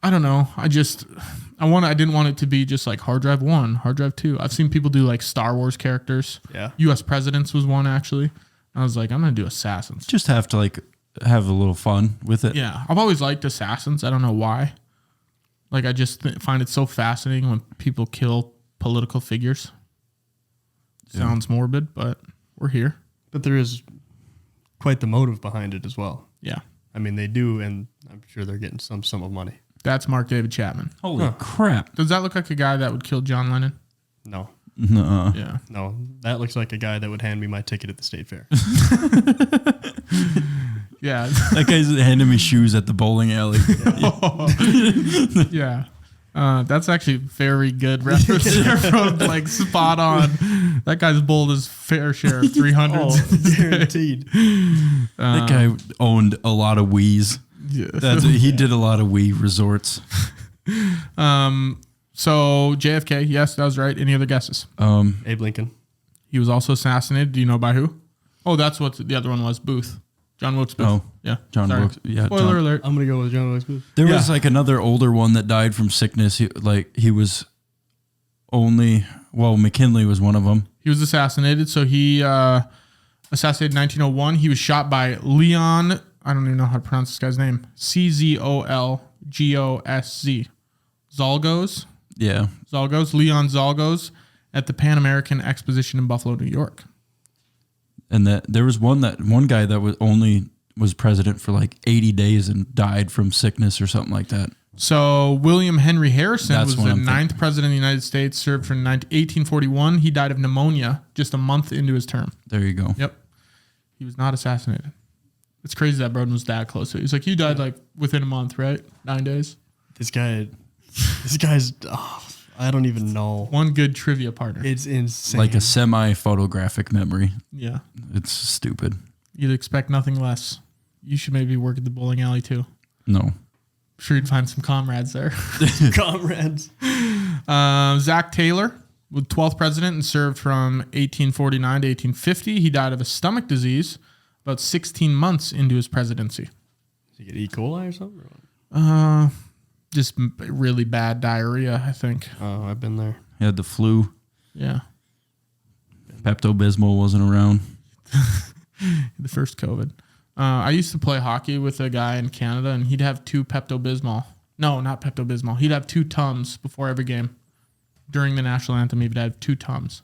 I don't know. I didn't want it to be just like hard drive 1, hard drive 2. I've seen people do like Star Wars characters. Yeah. US presidents was one actually. I was like, I'm going to do assassins. just have to like have a little fun with it. Yeah. I've always liked assassins. I don't know why. Like I just find it so fascinating when people kill political figures. Sounds morbid, but we're here. But there is quite the motive behind it as well. Yeah. I mean, they do, and I'm sure they're getting some sum of money. That's Mark David Chapman. Holy crap. Does that look like a guy that would kill John Lennon? No, Nuh-uh. Yeah. no, that looks like a guy that would hand me my ticket at the state fair. Yeah. That guy's handing me shoes at the bowling alley. Yeah. That's actually very good reference there from like spot on. That guy's bowled his fair share of 300s. Oh, guaranteed. That guy owned a lot of Wii's. Yeah. He did a lot of Wii resorts. So JFK, yes, that was right. Any other guesses? Abe Lincoln. He was also assassinated. Do you know by who? Oh, that's what the other one was. Booth. John Wilkes Booth. Oh, yeah. John Sorry. Wilkes. Yeah, Spoiler John- alert. I'm gonna go with John Wilkes Booth. There Yeah. was like another older one that died from sickness. He was only, McKinley was one of them. He was assassinated. So he assassinated in 1901. He was shot by Leon. I don't even know how to pronounce this guy's name. Czolgos. Zalgos. Yeah. Leon Zalgos at the Pan American Exposition in Buffalo, New York. And that there was one guy that was president for like 80 days and died from sickness or something like that. So William Henry Harrison That's was what the I'm thinking. 9th president of the United States, served from 1841. He died of pneumonia just a month into his term. There you go. Yep. He was not assassinated. It's crazy that Broden was that close to it. He's like, you died like within a month, right? 9 days. This guy's. I don't even know. One good trivia partner. It's insane. Like a semi-photographic memory. Yeah. It's stupid. You'd expect nothing less. You should maybe work at the bowling alley too. No. Sure, you'd find some comrades there. Comrades. Zach Taylor was 12th president and served from 1849 to 1850. He died of a stomach disease about 16 months into his presidency. Did you get E. coli or something? Just really bad diarrhea, I think. Oh, I've been there. He had the flu. Yeah. Pepto-Bismol wasn't around. The first COVID. I used to play hockey with a guy in Canada, and he'd have 2 Pepto-Bismol. No, not Pepto-Bismol. He'd have 2 Tums before every game. During the national anthem, he would have 2 Tums.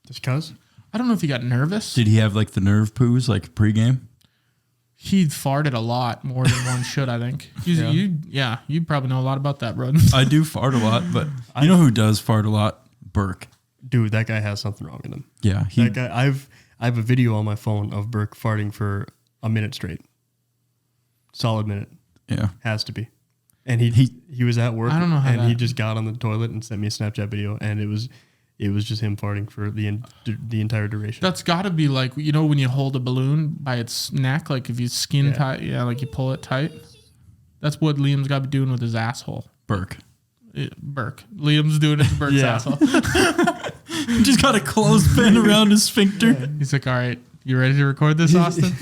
Just cuz? I don't know if he got nervous. Did he have like the nerve poos like pregame? He farted a lot, more than one should, I think. You probably know a lot about that, bro. I do fart a lot, but you know who does fart a lot? Burke. Dude, that guy has something wrong with him. Yeah, That guy, I have a video on my phone of Burke farting for a minute straight. Solid minute. Yeah. Has to be. And he was at work. I don't know how and he that- just got on the toilet and sent me a Snapchat video, and it was just him farting for the entire duration. That's got to be like, you know, when you hold a balloon by its neck, like if you skin tight, like you pull it tight. That's what Liam's got to be doing with his asshole. Burke. Burke. Liam's doing it to Burke's Yeah. asshole. Just got a clothespin around his sphincter. He's like, all right, you ready to record this, Austin?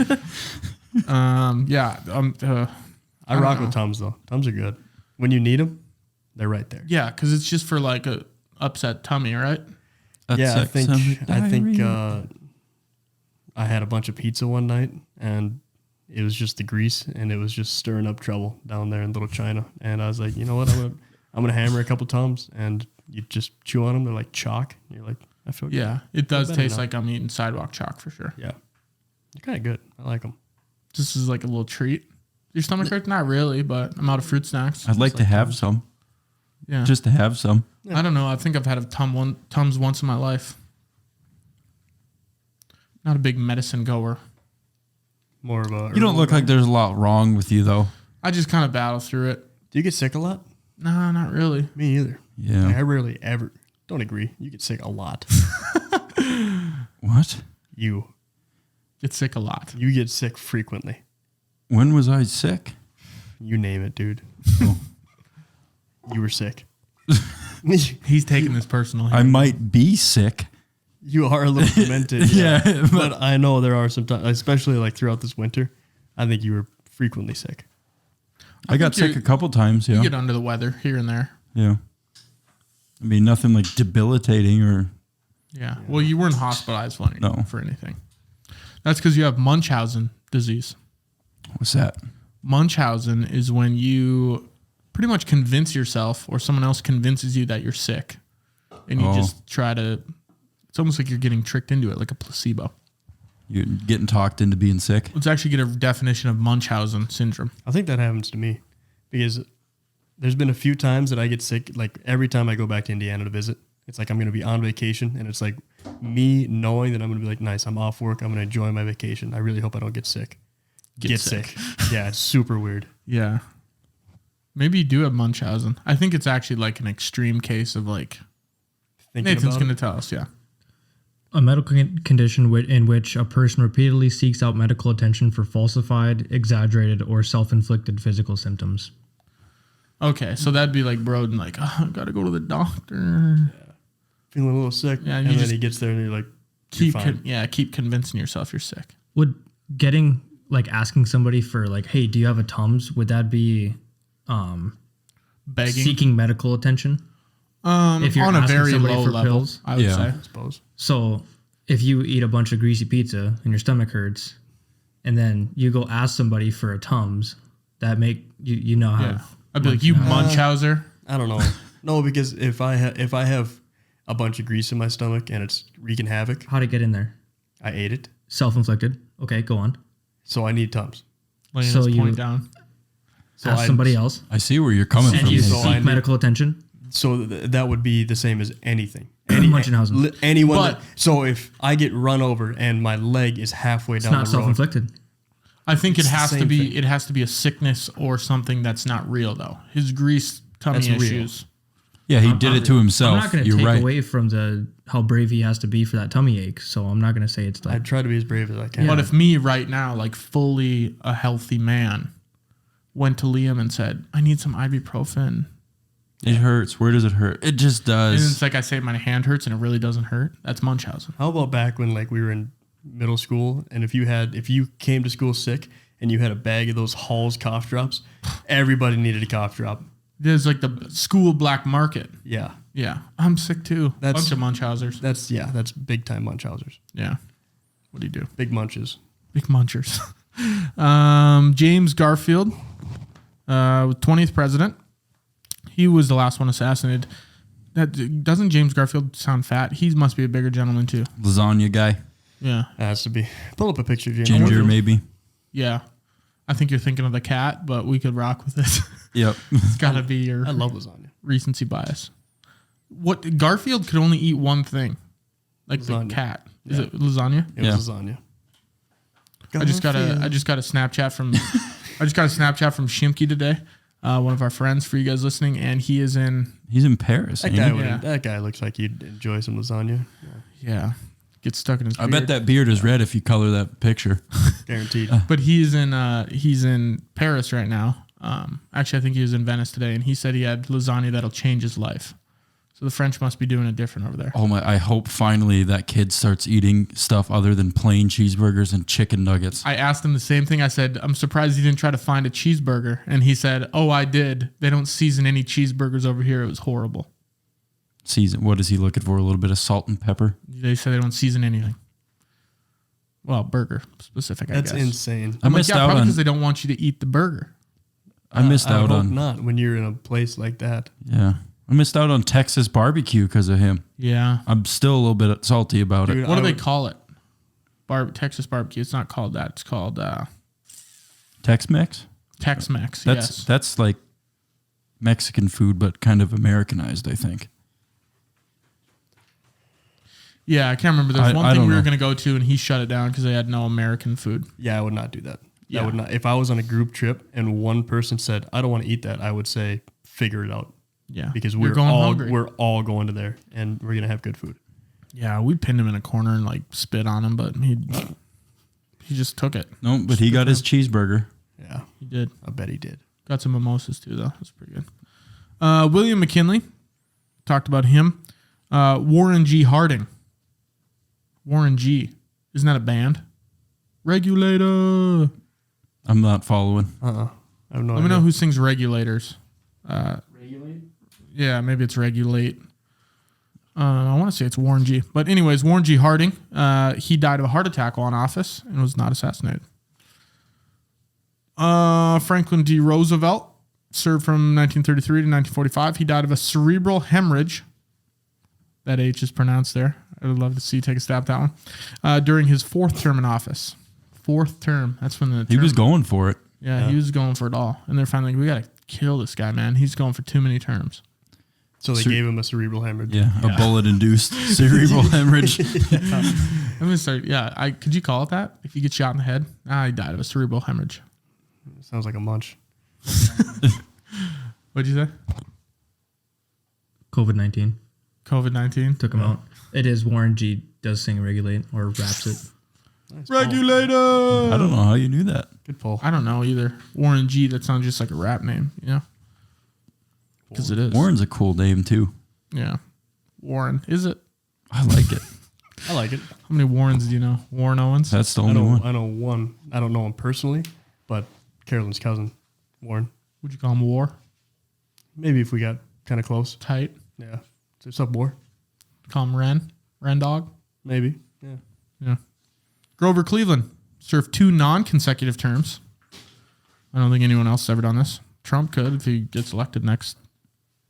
I rock with Tums though. Tums are good. When you need them, they're right there. Yeah, because it's just for like a upset tummy, right? Yeah, I think I had a bunch of pizza one night, and it was just the grease, and it was just stirring up trouble down there in Little China. And I was like, you know what, I'm gonna hammer a couple Tums, and you just chew on them. They're like chalk. You're like, I feel good. Yeah, it does better taste now. like I'm eating sidewalk chalk for sure. Yeah, they're kind of good. I like them. This is like a little treat. Your stomach hurt? Not really, but I'm out of fruit snacks. I'd like to have some. Yeah. Just to have some. I don't know. I think I've had a Tums once in my life. Not a big medicine goer. More of a. You don't look like there's a lot wrong with you though. I just kind of battle through it. Do you get sick a lot? No, not really. Me either. Yeah. Like, I rarely ever. Don't agree. You get sick a lot. What? You Get sick a lot. get sick frequently. When was I sick? You name it, dude. Oh. You were sick. He's taking this personal. I might be sick. You are a little demented. Yeah, but I know there are some times, especially like throughout this winter, I think you were frequently sick. I got think sick a couple times, You yeah. get under the weather here and there. Yeah. I mean, nothing like debilitating or Yeah. Well, you weren't hospitalized for anything. That's because you have Munchausen disease. what's that? Munchausen is when you pretty much convince yourself or someone else convinces you that you're sick. And you just try to, it's almost like you're getting tricked into it, like a placebo. You're getting talked into being sick. Let's actually get a definition of Munchausen syndrome. I think that happens to me because there's been a few times that I get sick. Like every time I go back to Indiana to visit, it's like I'm going to be on vacation, and it's like me knowing that I'm going to be like, nice, I'm off work, I'm going to enjoy my vacation. I really hope I don't get sick. Get sick. Yeah, it's super weird. Yeah. Maybe you do have Munchausen. I think it's actually like an extreme case of like, Thinking Nathan's about going it. to tell us, yeah. A medical condition in which a person repeatedly seeks out medical attention for falsified, exaggerated, or self-inflicted physical symptoms. Okay, so that'd be like Broden, like, oh, I got to go to the doctor. Feeling a little sick, Yeah, and you then just he gets there and you're like, you're fine. Keep convincing yourself you're sick. Would getting, like, asking somebody for, like, hey, do you have a Tums? Would that be Begging. seeking medical attention? If you're on a asking very somebody low for level, pills? I would Yeah. say. I suppose. So if you eat a bunch of greasy pizza and your stomach hurts, and then you go ask somebody for a Tums, that make you know how. Yeah. I'd be like, you Munchauser. I don't know. No, because if I have a bunch of grease in my stomach and it's wreaking havoc, How to get in there? I ate it, Self-inflicted. Okay, go on. so I need Tums. Laying So his you- point down. So Ask somebody else, I see where you're coming and from. you so seek I need- medical attention. So that would be the same as anything. Munchausen. Anyone. But- So if I get run over and my leg is halfway It's down not the road, self-inflicted. I think It's it the has to same be. thing. It has to be a sickness or something that's not real, though. His grease tummy That's real. issues. Yeah, he did it to himself. I'm not going to You're take right. away from how brave he has to be for that tummy ache. So I'm not going to say it's I like try to be as brave as I can. But if me right now, like fully a healthy man, went to Liam and said, I need some ibuprofen. It hurts. Where does it hurt? It just And does. it's like I say, my hand hurts and it really doesn't hurt. That's Munchausen. How about back when like we were in middle school, and if you came to school sick and you had a bag of those Hall's cough drops, everybody needed a cough drop. There's like the school black market. Yeah, Yeah. I'm sick too. That's- Bunch of Munchausers. that's big time Munchausers, Yeah. What do you do? big munches. Big munchers. James Garfield, 20th president. He was the last one assassinated. That doesn't James Garfield sound fat? He must be a bigger gentleman too. Lasagna guy. Yeah. Has to be. Pull up a picture of James Ginger, Garfield. maybe. Yeah. I think you're thinking of the cat, but we could rock with it. Yep. It's got to be your I love lasagna. recency bias. What Garfield could only eat one thing, like Lasagna. the cat. Yeah. Is it lasagna? It Yeah. was lasagna. I just got a Snapchat from Shimky today, one of our friends for you guys listening, and he is in He's in Paris. That ain't guy he? Yeah. that guy looks like he'd enjoy some lasagna. gets stuck in his I beard. bet that beard is red if you color that picture. Guaranteed. But he's in Paris right now. Actually, I think he was in Venice today, and he said he had lasagna that'll change his life. So the French must be doing it different over there. Oh my! I hope finally that kid starts eating stuff other than plain cheeseburgers and chicken nuggets. I asked him the same thing. I said, I'm surprised you didn't try to find a cheeseburger. And he said, oh, I did. They don't season any cheeseburgers over here. It was horrible. Season. What is he looking for? A little bit of salt and pepper. They said they don't season anything. Well, burger specific, I That's guess. insane. I I'm like, missed yeah, out probably on. because they don't want you to eat the burger. I missed out hope on. not when you're in a place like that. Yeah, I missed out on Texas barbecue because of him. Yeah. I'm still a little bit salty about Dude, it. What do I they would- call it? Texas barbecue. It's not called that. It's called Tex-Mex. Tex-Mex. That's Yes. that's like Mexican food, but kind of Americanized, I think. Yeah, I can't remember. There's one I thing don't we were know. going to go to, and he shut it down because they had no American food. Yeah, I would not do that. Yeah. I would not. If I was on a group trip and one person said, "I don't want to eat that," I would say, "Figure it out," Yeah. because You're we're all hungry. we're all going to there and we're gonna have good food. Yeah, we pinned him in a corner and like spit on him, but he just took it. No, but he got his cheeseburger. Yeah, He did. I bet he did. Got some mimosas too, though. That's pretty good. William McKinley, talked about him. Warren G. Harding. Warren G. Isn't that a band? Regulator. I'm not following. I have no Let me idea. know who sings Regulators. Regulate? Yeah, maybe it's Regulate. I want to say it's Warren G. But anyways, Warren G. Harding, he died of a heart attack while in office and was not assassinated. Franklin D. Roosevelt served from 1933 to 1945. He died of a cerebral hemorrhage. That H is pronounced there. I would love to see you take a stab at that one. During his fourth term in office. Fourth term. That's when the He term, was going for it. Yeah, he was going for it all. And they're finally like, we got to kill this guy, man. He's going for too many terms. So they gave him a cerebral hemorrhage. Yeah, a bullet-induced cerebral hemorrhage. I'm gonna start. Yeah, could you call it that? If you get shot in the head, he died of a cerebral hemorrhage. Sounds like a munch. What'd you say? COVID-19 COVID-19 took him out. It is Warren G does sing Regulate or raps it. Nice. Regulator. I don't know how you knew that. Good pull. I don't know either. Warren G. That sounds just like a rap name, you know? Because it is. Warren's a cool name too. Yeah. Warren. Is it? I like it. I like it. How many Warrens do you know? Warren Owens. That's the only one. I know one. I don't know him personally, but Carolyn's cousin, Warren. Would you call him War? Maybe if we got kind of close. Tight. Yeah. What's up, War? Call him Ren. Ren Dog. Maybe. Yeah. Yeah. Grover Cleveland served 2 non-consecutive terms. I don't think anyone else has ever done this. Trump could if he gets elected next.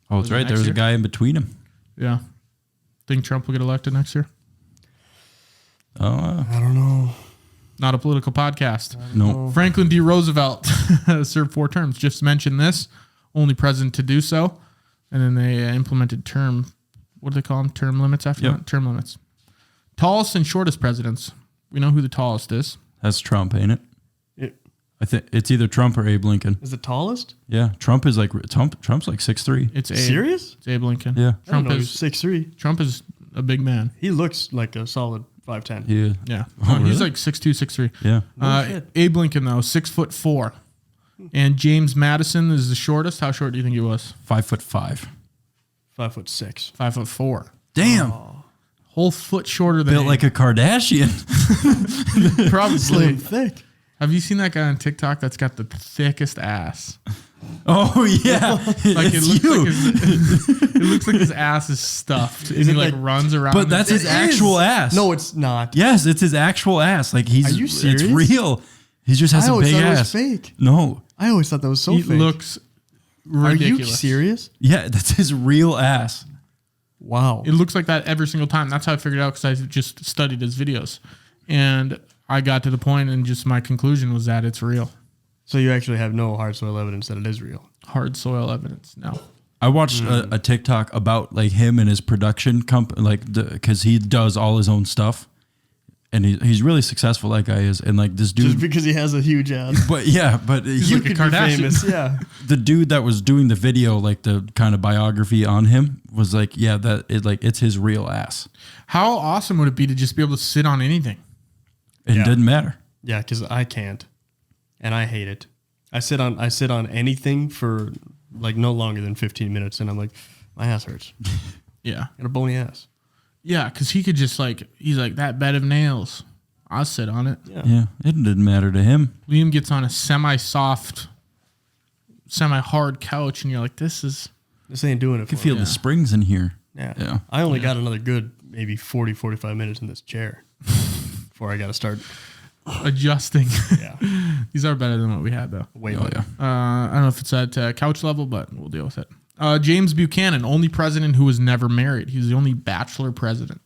Oh, that's Was it right. next There was year? a guy in between him. Yeah. Think Trump will get elected next year? Oh, I don't know. Not a political podcast. no. Franklin D. Roosevelt served 4 terms. Just mentioned this. Only president to do so. And then they implemented what do they call them? Term limits after Yep. that? Term limits. Tallest and shortest presidents. We know who the tallest is. That's Trump, ain't it? It, I think it's either Trump or Abe Lincoln. is the tallest? Yeah, Trump's like 6'3". It's Abe. Serious? It's Abe Lincoln. Yeah. I don't Trump know. is 6'3". Trump is a big man. He looks like a solid 5'10". Yeah. Yeah. Oh, He's really? like 6'2", 6'3". Yeah. No shit. Abe Lincoln though, 6'4". And James Madison is the shortest. How short do you think he was? 5'5". 5'6". 5'4". Damn. Whole foot shorter than Built him. like a Kardashian. Probably. Slim thick. Have you seen that guy on TikTok that's got the thickest ass? Oh yeah. Like It's it looks you. like it looks like his ass is stuffed, and he it like like- runs around. But that's his actual ass. No, it's not. Yes, it's his actual ass. Like he's. Are you serious? It's real. He just has I a always big thought ass. it was fake. No. I always thought that was so he fake. looks Are you ridiculous. serious? Yeah, that's his real ass. Wow. It looks like that every single time. That's how I figured it out because I just studied his videos, and I got to the point, and just my conclusion was that it's real. So you actually have no hard soil evidence that it is real. Hard soil evidence. No. I watched a TikTok about like him and his production company, like because he does all his own stuff, and he's really successful. That guy is, and like this dude. Just because he has a huge ass. But yeah, but He's you like a could be Kardashian. famous. Yeah. the dude that was doing the video, like the kind of biography on him, was like, yeah, that it like it's his real ass. How awesome would it be to just be able to sit on anything? It Yeah. didn't matter. Yeah, because I can't, and I hate it. I sit on anything for like no longer than 15 minutes, and I'm like, my ass hurts. Yeah. Got a bony ass. Yeah, because he could just like, he's like, that bed of nails. I'll sit on it. Yeah. Yeah, it didn't matter to him. Liam gets on a semi-soft, semi-hard couch, and you're like, this ain't doing it. You can for feel me. the springs in here. Yeah. Yeah. I only got another good maybe 40, 45 minutes in this chair before I got to start. adjusting. Yeah. These are better than what we had, though. Way Oh, better. yeah. I don't know if it's at couch level, but we'll deal with it. James Buchanan, only president who was never married. He's the only bachelor president.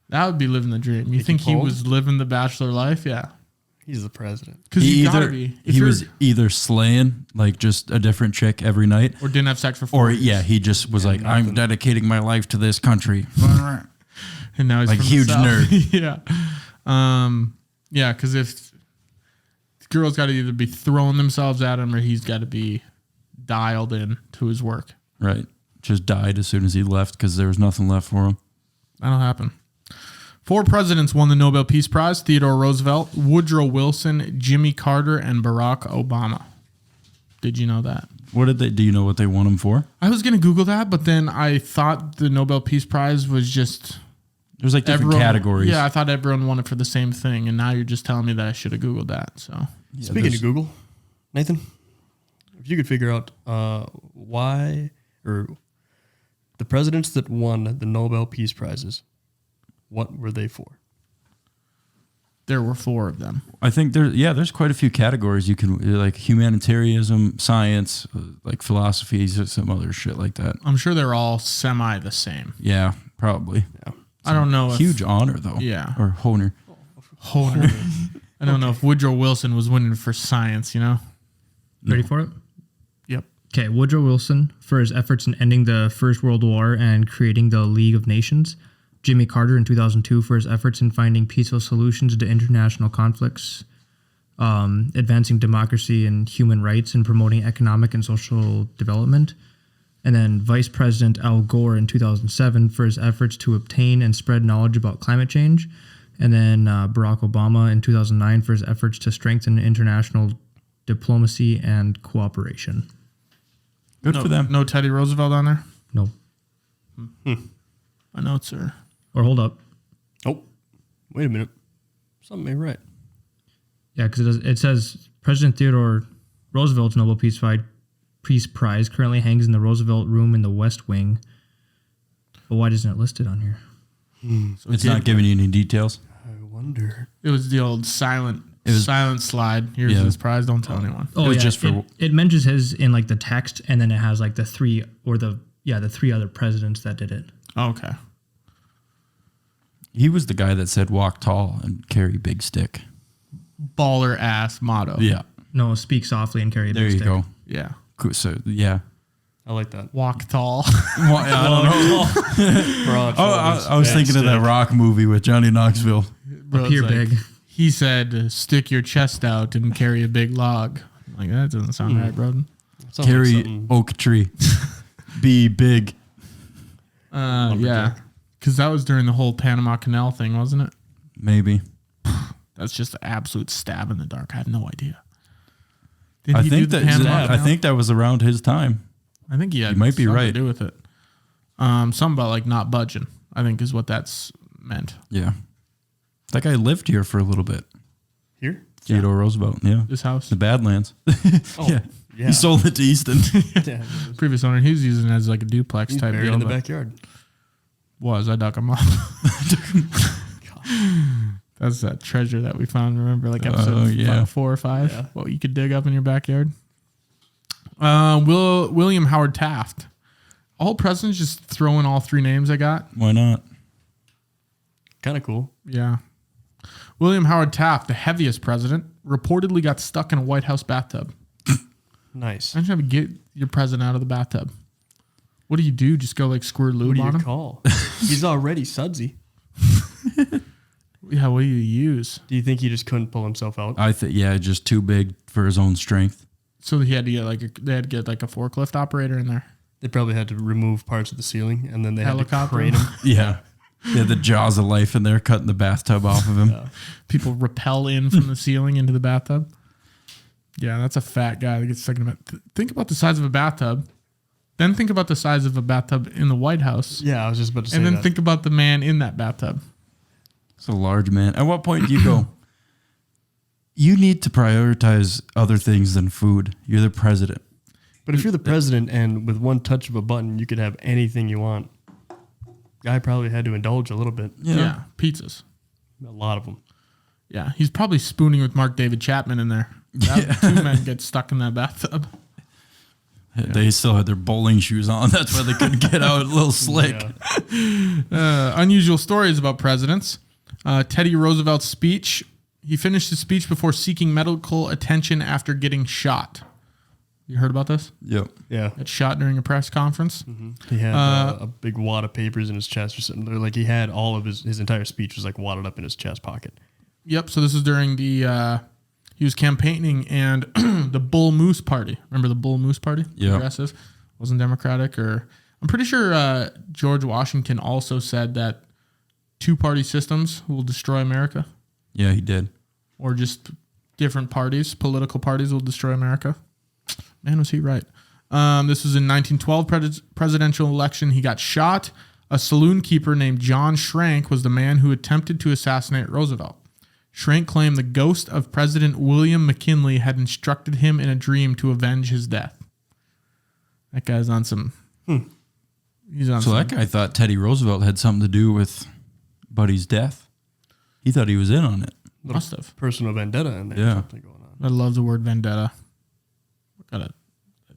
That would be living the dream. You think he Poll? was living the bachelor life? Yeah. He's the president. Because you gotta be. If he you're- was either slaying like just a different chick every night, or didn't have sex for 4 or years. yeah, he just was like, I'm dedicating my life to this country. And now he's Like from huge the South. nerd. Yeah. Yeah, because if the girl's got to either be throwing themselves at him or he's got to be dialed in to his work. Right. Just died as soon as he left because there was nothing left for him. That'll happen. 4 presidents won the Nobel Peace Prize: Theodore Roosevelt, Woodrow Wilson, Jimmy Carter, and Barack Obama. Did you know that? What did they? Do you know what they won him for? I was going to Google that, but then I thought the Nobel Peace Prize was just There's like different everyone. categories. Yeah, I thought everyone won it for the same thing, and now you're just telling me that I should have Googled that. So Yeah, Speaking there's- of Google, Nathan, if you could figure out why or the presidents that won the Nobel Peace Prizes, what were they for? there were 4 of them. I think there's quite a few categories you can like humanitarianism, science, like philosophy, some other shit like that. I'm sure they're all semi the same. Yeah, probably. I don't know. Huge honor though. Yeah. Or honor. I don't know if Woodrow Wilson was winning for science, you know? Ready for it? Yep. Okay, Woodrow Wilson for his efforts in ending the First World War and creating the League of Nations. Jimmy Carter in 2002 for his efforts in finding peaceful solutions to international conflicts, advancing democracy and human rights, and promoting economic and social development. And then Vice President Al Gore in 2007 for his efforts to obtain and spread knowledge about climate change. And then Barack Obama in 2009 for his efforts to strengthen international diplomacy and cooperation. Good for them. No Teddy Roosevelt on there? No. My notes are... Or hold up. Oh, wait a minute. Something ain't right. Yeah, because it says President Theodore Roosevelt's Nobel Peace Prize currently hangs in the Roosevelt Room in the West Wing. But why isn't it listed on here? So It's not giving you any details. I wonder. It was the old silent slide. Here's Yeah. his prize. Don't tell anyone. Oh, It was yeah. just for- It mentions his in like the text, and then it has like the 3 other presidents that did it. Okay. He was the guy that said walk tall and carry big stick. Baller ass motto. Yeah. No, speak softly and carry a There big you stick. go. Yeah. Cool. So yeah. I like that. Walk tall. Well, I don't know. Broad shoulders, I was big thinking of that stick. Rock movie with Johnny Knoxville. Bro, Appear it's like, big. He said, stick your chest out and carry a big log. Like, that doesn't sound right, bro. Sounds like Carry something- oak tree. Be big. Yeah. Because that was during the whole Panama Canal thing, wasn't it? Maybe. That's just an absolute stab in the dark. I have no idea. Did I he think do the that Panama I Canal? think that was around his time. I think he had You might be something right. to do with it. Something about like not budging, I think is what that's meant. Yeah. That guy lived here for a little bit. Here? Theodore Roosevelt. Yeah. This house, The Badlands. Oh, yeah. yeah. He sold it to Easton. Yeah. previous owner, he was using it as like a duplex He's type buried deal. in the but backyard. I dug him up. That's that treasure that we found. Remember, like episode 4 or 5, Yeah. what you could dig up in your backyard. William Howard Taft. All presidents, just throw in all 3 names I got. Why not? Kind of cool. Yeah. William Howard Taft, the heaviest president, reportedly got stuck in a White House bathtub. Nice. Imagine having to get your president out of the bathtub. What do you do? Just go like squirt lube What do on you him? call? He's already sudsy. Yeah, what do you use? Do you think he just couldn't pull himself out? I think, yeah, just too big for his own strength. So he had to get they had to get like a forklift operator in there. They probably had to remove parts of the ceiling, and then they had to Helicopter. crane him. Yeah. Yeah, the jaws of life in there, cutting the bathtub off of him. People rappel in from the ceiling into the bathtub. Yeah, that's a fat guy that gets stuck in a bathtub. Think about the size of a bathtub. Then think about the size of a bathtub in the White House. Yeah, I was just about to say And then that. think about the man in that bathtub. It's a large man. At what point do you go, you need to prioritize other things than food? You're the president. But if you're the president and with one touch of a button, you could have anything you want. Guy probably had to indulge a little bit. Yeah, pizzas. A lot of them. Yeah, he's probably spooning with Mark David Chapman in there. Two men get stuck in that bathtub. They still had their bowling shoes on. That's why they couldn't get out. A little slick. Yeah. Unusual stories about presidents. Teddy Roosevelt's speech. He finished his speech before seeking medical attention after getting shot. You heard about this? Yep. Yeah. Got shot during a press conference. He had a big wad of papers in his chest or something. Like he had all of his entire speech was like wadded up in his chest pocket. Yep. So this is during the he was campaigning and the Bull Moose Party. Remember the Bull Moose Party? Yeah. Progressive. Wasn't Democratic or I'm pretty sure George Washington also said that 2-party systems will destroy America, Yeah, he did. or just different parties, political parties will destroy America. Man, was he right? This was in 1912 presidential election. He got shot. A saloon keeper named John Schrank was the man who attempted to assassinate Roosevelt. Schrank claimed the ghost of President William McKinley had instructed him in a dream to avenge his death. That guy's on some... He's on So some... that guy thought Teddy Roosevelt had something to do with Buddy's death. He thought he was in on it. Must have. Personal vendetta in there. Yeah. Something going on. I love the word vendetta.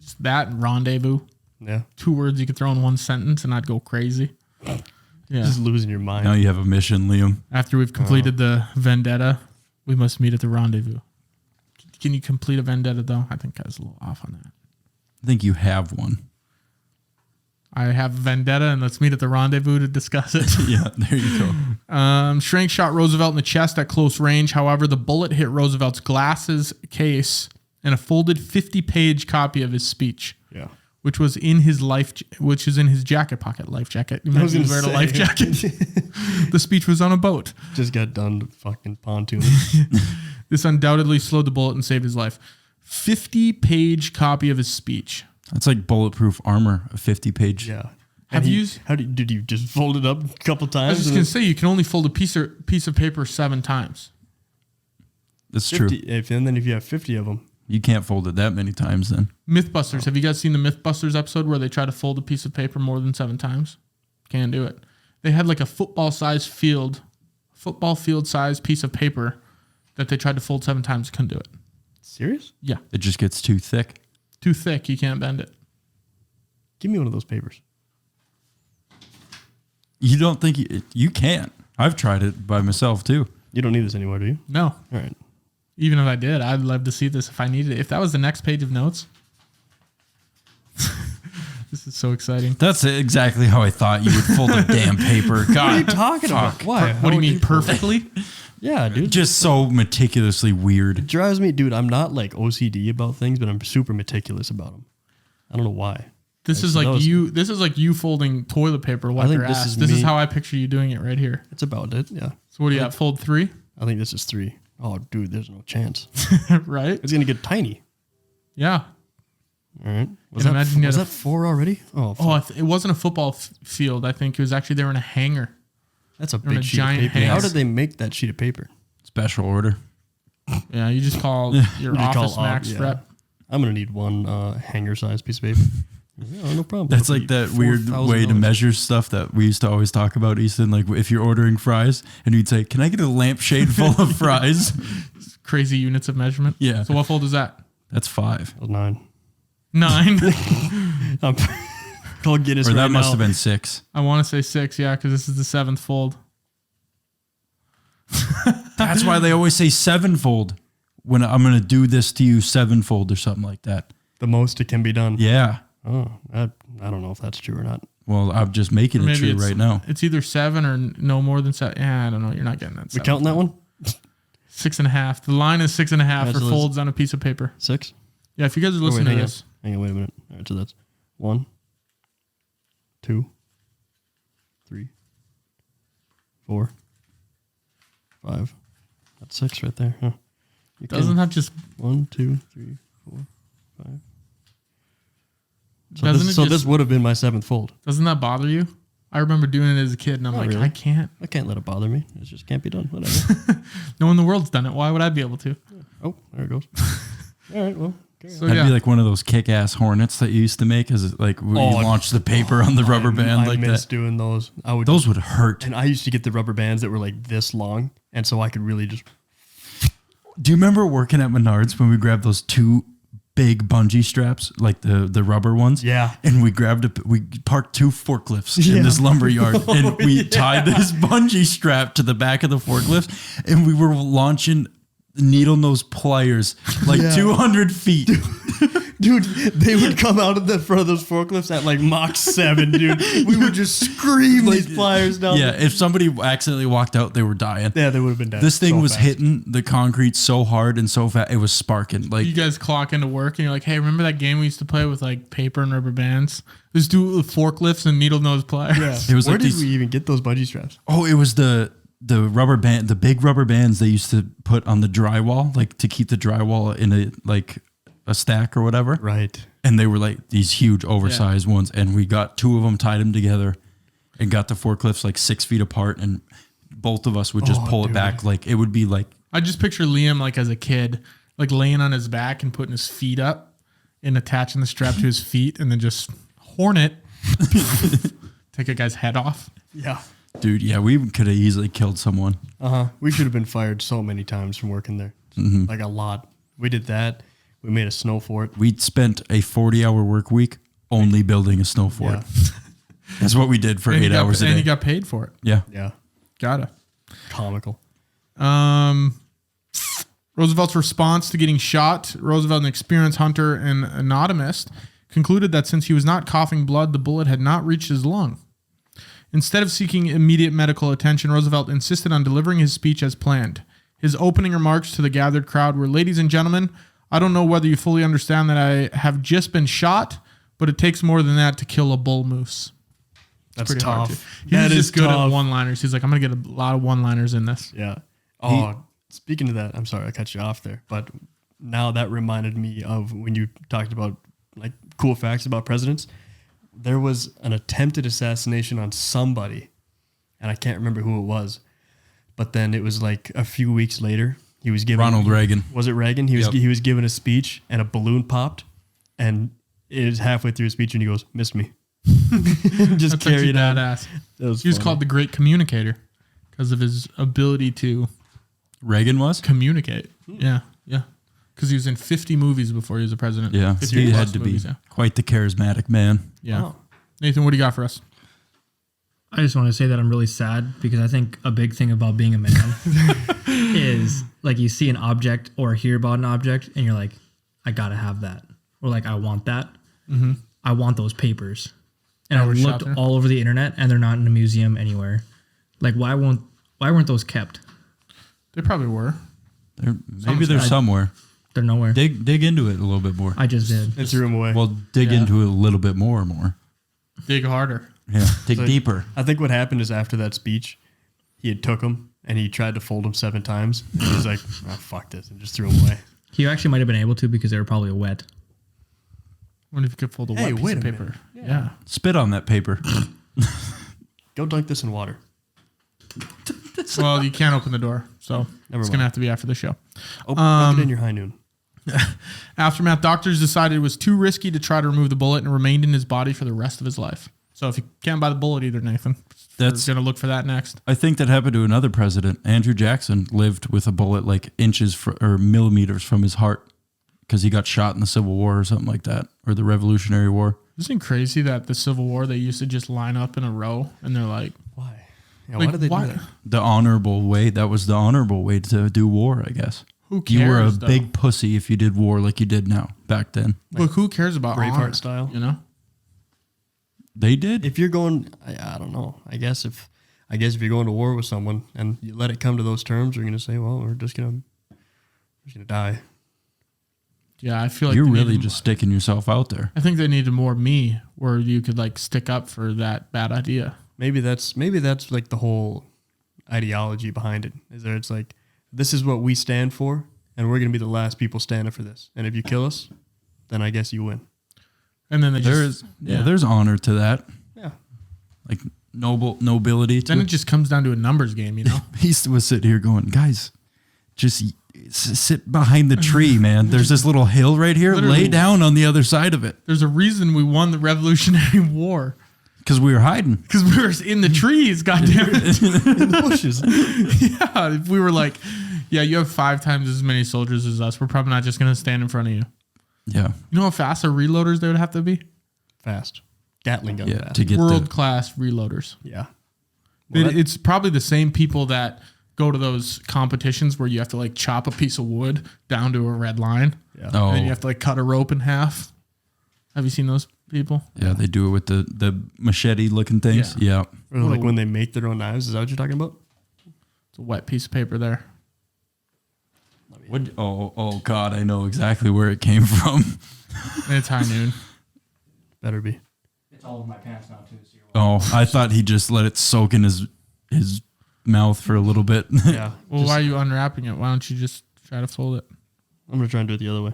Just that and rendezvous. Yeah. 2 words you could throw in one sentence and I'd go crazy. Yeah. Just losing your mind. Now you have a mission, Liam. After we've completed the vendetta, we must meet at the rendezvous. Can you complete a vendetta though? I think I was a little off on that. I think you have one. I have a vendetta and let's meet at the rendezvous to discuss it. Yeah, there you go. Schrank shot Roosevelt in the chest at close range. However, the bullet hit Roosevelt's glasses case and a folded 50-page copy of his speech, Yeah. which was in his jacket pocket. Life jacket. He was wearing a life jacket. The speech was on a boat. Just got done fucking pontoon. This undoubtedly slowed the bullet and saved his life. 50-page copy of his speech. That's like bulletproof armor, a 50-page. Yeah. Did you just fold it up a couple times? I was just gonna say you can only fold a piece of paper 7 times. That's 50, true. and then if you have 50 of them. You can't fold it that many times then. Mythbusters. Have you guys seen the Mythbusters episode where they try to fold a piece of paper more than 7 times? Can't do it. They had like a football field size piece of paper that they tried to fold 7 times. Couldn't do it. Serious? Yeah, It just gets too thick. too thick. You can't bend it. Give me one of those papers. You don't think you can't. I've tried it by myself too. You don't need this anymore, do you? No. All right. Even if I did, I'd love to see this if I needed it. If that was the next page of notes. This is so exciting. That's exactly how I thought you would fold a damn paper. God, What are you talking about? Why? What do you mean perfectly? Yeah, dude. just so meticulously weird. It drives me, dude. I'm not like OCD about things, but I'm super meticulous about them. I don't know why. This is like you folding toilet paper wipe think your this ass. is This is me. how I picture you doing it right here. It's about it. Yeah. So what do you got? Fold 3? I think this is 3. Oh, dude, there's no chance. Right? It's gonna get tiny. Yeah. All right. Was And imagine you was had a that 4 already? Oh, Oh, it wasn't a football field. I think it was actually they were in a hangar. that's a on a big sheet of giant paper. How hangar. did they make that sheet of paper? Special order. Yeah, you just call your office max rep. I'm gonna need one hanger-sized piece of paper. Yeah, no problem. That's It'll like be that weird way to $4,000. measure stuff that we used to always talk about, Easton. Like if you're ordering fries and you'd say, "Can I get a lampshade full of fries?" Crazy units of measurement. Yeah. So what fold is that? That's 5. That was 9. 9. Call Guinness Or that right must now. have been 6. I want to say 6. Yeah, because this is the 7th fold. That's why they always say 7-fold. When I'm going to do this to you 7-fold or something like that. The most it can be done. Yeah. Oh, I don't know if that's true or not. Well, I'm just making it true right now. It's either 7 or no more than 7. Yeah, I don't know. You're not getting that. We 7. counting that one? 6.5. The line is 6.5 Yeah, for so folds on a piece of paper. 6? Yeah, if you guys are listening hang to on. this, Hang on, wait a minute. All right, so that's 1, 2, 3, 4, 5. That's 6 right there, huh? You doesn't that just 1, 2, 3, 4, 5. So, Doesn't this, it this just- would have been my 7th fold. doesn't that bother you? I remember doing it as a kid, and I'm Not like, really. I can't. I can't let it bother me. It just can't be done. Whatever. No one in the world's done it. Why would I be able to? Oh, there it goes. All right, well. carry So on. I'd yeah, be like one of those kick-ass hornets that you used to make, as like when you launch the paper on the rubber band I like miss that. doing those. I would. Those would hurt. And I used to get the rubber bands that were like this long, and so I could really just. Do you remember working at Menards when we grabbed those 2 big bungee straps, like the rubber ones? Yeah. And we parked 2 forklifts Yeah. in this lumber yard, and we tied this bungee strap to the back of the forklift, and we were launching needle nose pliers like Yeah. 200 feet. Dude, they would come out of the front of those forklifts at like Mach 7, dude. We would just scream these pliers down. Yeah, if somebody accidentally walked out, they were dying. Yeah, they would have been dead. This thing so was fast. hitting the concrete so hard and so fast, it was sparking. Like you guys clock into work, and you're like, hey, remember that game we used to play with like paper and rubber bands? Let's do it with forklifts and needle nose pliers. Yeah. It was Where like did these- we even get those bungee straps? oh, it was the rubber band, the big rubber bands they used to put on the drywall, like to keep the drywall in a stack or whatever. Right. And they were like these huge oversized ones. And we got 2 of them, tied them together and got the forklifts like 6 feet apart. And both of us would just pull it dude. back. Like it would be like, I just picture Liam like as a kid, like laying on his back and putting his feet up and attaching the strap to his feet, and then just hornet, take a guy's head off. Yeah. dude, yeah, we could have easily killed someone. We should have been fired so many times from working there. Like a lot. We did that. We made a snow fort. We'd spent a 40-hour work week only building a snow fort. Yeah. That's what we did for And 8 hours a and day. you got paid for it. Yeah. Yeah. Gotta. Comical. Roosevelt's response to getting shot. Roosevelt, an experienced hunter and anatomist, concluded that since he was not coughing blood, the bullet had not reached his lung. Instead of seeking immediate medical attention, Roosevelt insisted on delivering his speech as planned. His opening remarks to the gathered crowd were, "Ladies and gentlemen, I don't know whether you fully understand that I have just been shot, but it takes more than that to kill a bull moose." That's Pretty hard tough. to. He was That is just good tough. at one-liners. He's like, I'm going to get a lot of one-liners in this. Yeah. Oh, speaking of that, I'm sorry I cut you off there, but now that reminded me of when you talked about like cool facts about presidents. There was an attempted assassination on somebody, and I can't remember who it was. But then it was like a few weeks later, he was given Ronald Reagan. Was it Reagan? He was Yep. he was given a speech, and a balloon popped, and it was halfway through his speech, and he goes, "Missed me." Just That's carried actually on. badass. That was He was funny. called the Great Communicator because of his ability to Reagan was? communicate. Yeah, yeah. Because he was in 50 movies before he was a president. Yeah. 50 He plus had to be movies, yeah. quite the charismatic man. Yeah. Oh. Nathan, what do you got for us? I just want to say that I'm really sad because I think a big thing about being a man is like you see an object or hear about an object and you're like, I gotta have that, or like I want that. I want those papers, and I were shot looked there? all over the internet and they're not in a museum anywhere. Like why weren't those kept? They probably were. Maybe they're somewhere. They're nowhere. Dig into it a little bit more. I just did. It threw him away. Well, dig Yeah. into it a little bit more. Dig harder. Yeah. Dig So- deeper. I think what happened is after that speech, he had took him and he tried to fold him 7 times. And he was like, "Oh, fuck this," and just threw him away. He actually might have been able to because they were probably wet. What if you could fold a Hey, wet piece wait of a paper? minute. Yeah. Spit on that paper. Go dunk this in water. Well, you can't open the door, so Never it's mind. going to have to be after the show. Dunk it in your high noon. Aftermath, doctors decided it was too risky to try to remove the bullet and remained in his body for the rest of his life. So if you can't buy the bullet either, Nathan, That's going to look for that next. I think that happened to another president. Andrew Jackson lived with a bullet like inches or millimeters from his heart because he got shot in the Civil War or something like that, or the Revolutionary War. Isn't it crazy that the Civil War, they used to just line up in a row and they're like, Why? Yeah, like, why did they do that? The honorable way. That was the honorable way to do war, I guess. Who cares? You were a though? big pussy if you did war like you did now back then. Look, who cares about Braveheart honor, style? You know? They did. If you're going, I don't know. I guess if you're going to war with someone and you let it come to those terms, you're going to say, well, we're just gonna die. Yeah, I feel like You're they really needed just sticking yourself out there. I think they needed more me where you could like stick up for that bad idea. Maybe that's like the whole ideology behind it. Is that it's like, this is what we stand for, and we're going to be the last people standing for this. And if you kill us, then I guess you win. And then they There's honor to that. Yeah. Like nobility. then it just comes down to a numbers game, you know? He was sitting here going, guys, just sit behind the tree, man. There's this little hill right here. Literally. Lay down on the other side of it. There's a reason we won the Revolutionary War Because we were hiding. because we were in the trees. Goddamn it! In the bushes. Yeah, if we were like, yeah, you have 5 times as many soldiers as us, we're probably not just gonna stand in front of you. Yeah. You know how fast our reloaders they would have to be? Fast. Gatling gun Yeah. fast. To get World class reloaders. Yeah. Well, It's probably the same people that go to those competitions where you have to like chop a piece of wood down to a red line. yeah. Oh, And then you have to like cut a rope in half. Have you seen those people? yeah. They do it with the machete looking things. Yeah. Or like when they make their own knives. Is that what you're talking about? It's a wet piece of paper there. What? Oh, God. I know exactly where it came from. And it's high noon. Better be. It's all over my pants now too. So Oh, I thought he just let it soak in his mouth for a little bit. Yeah. Well, why are you unwrapping it? Why don't you just try to fold it? I'm going to try and do it the other way.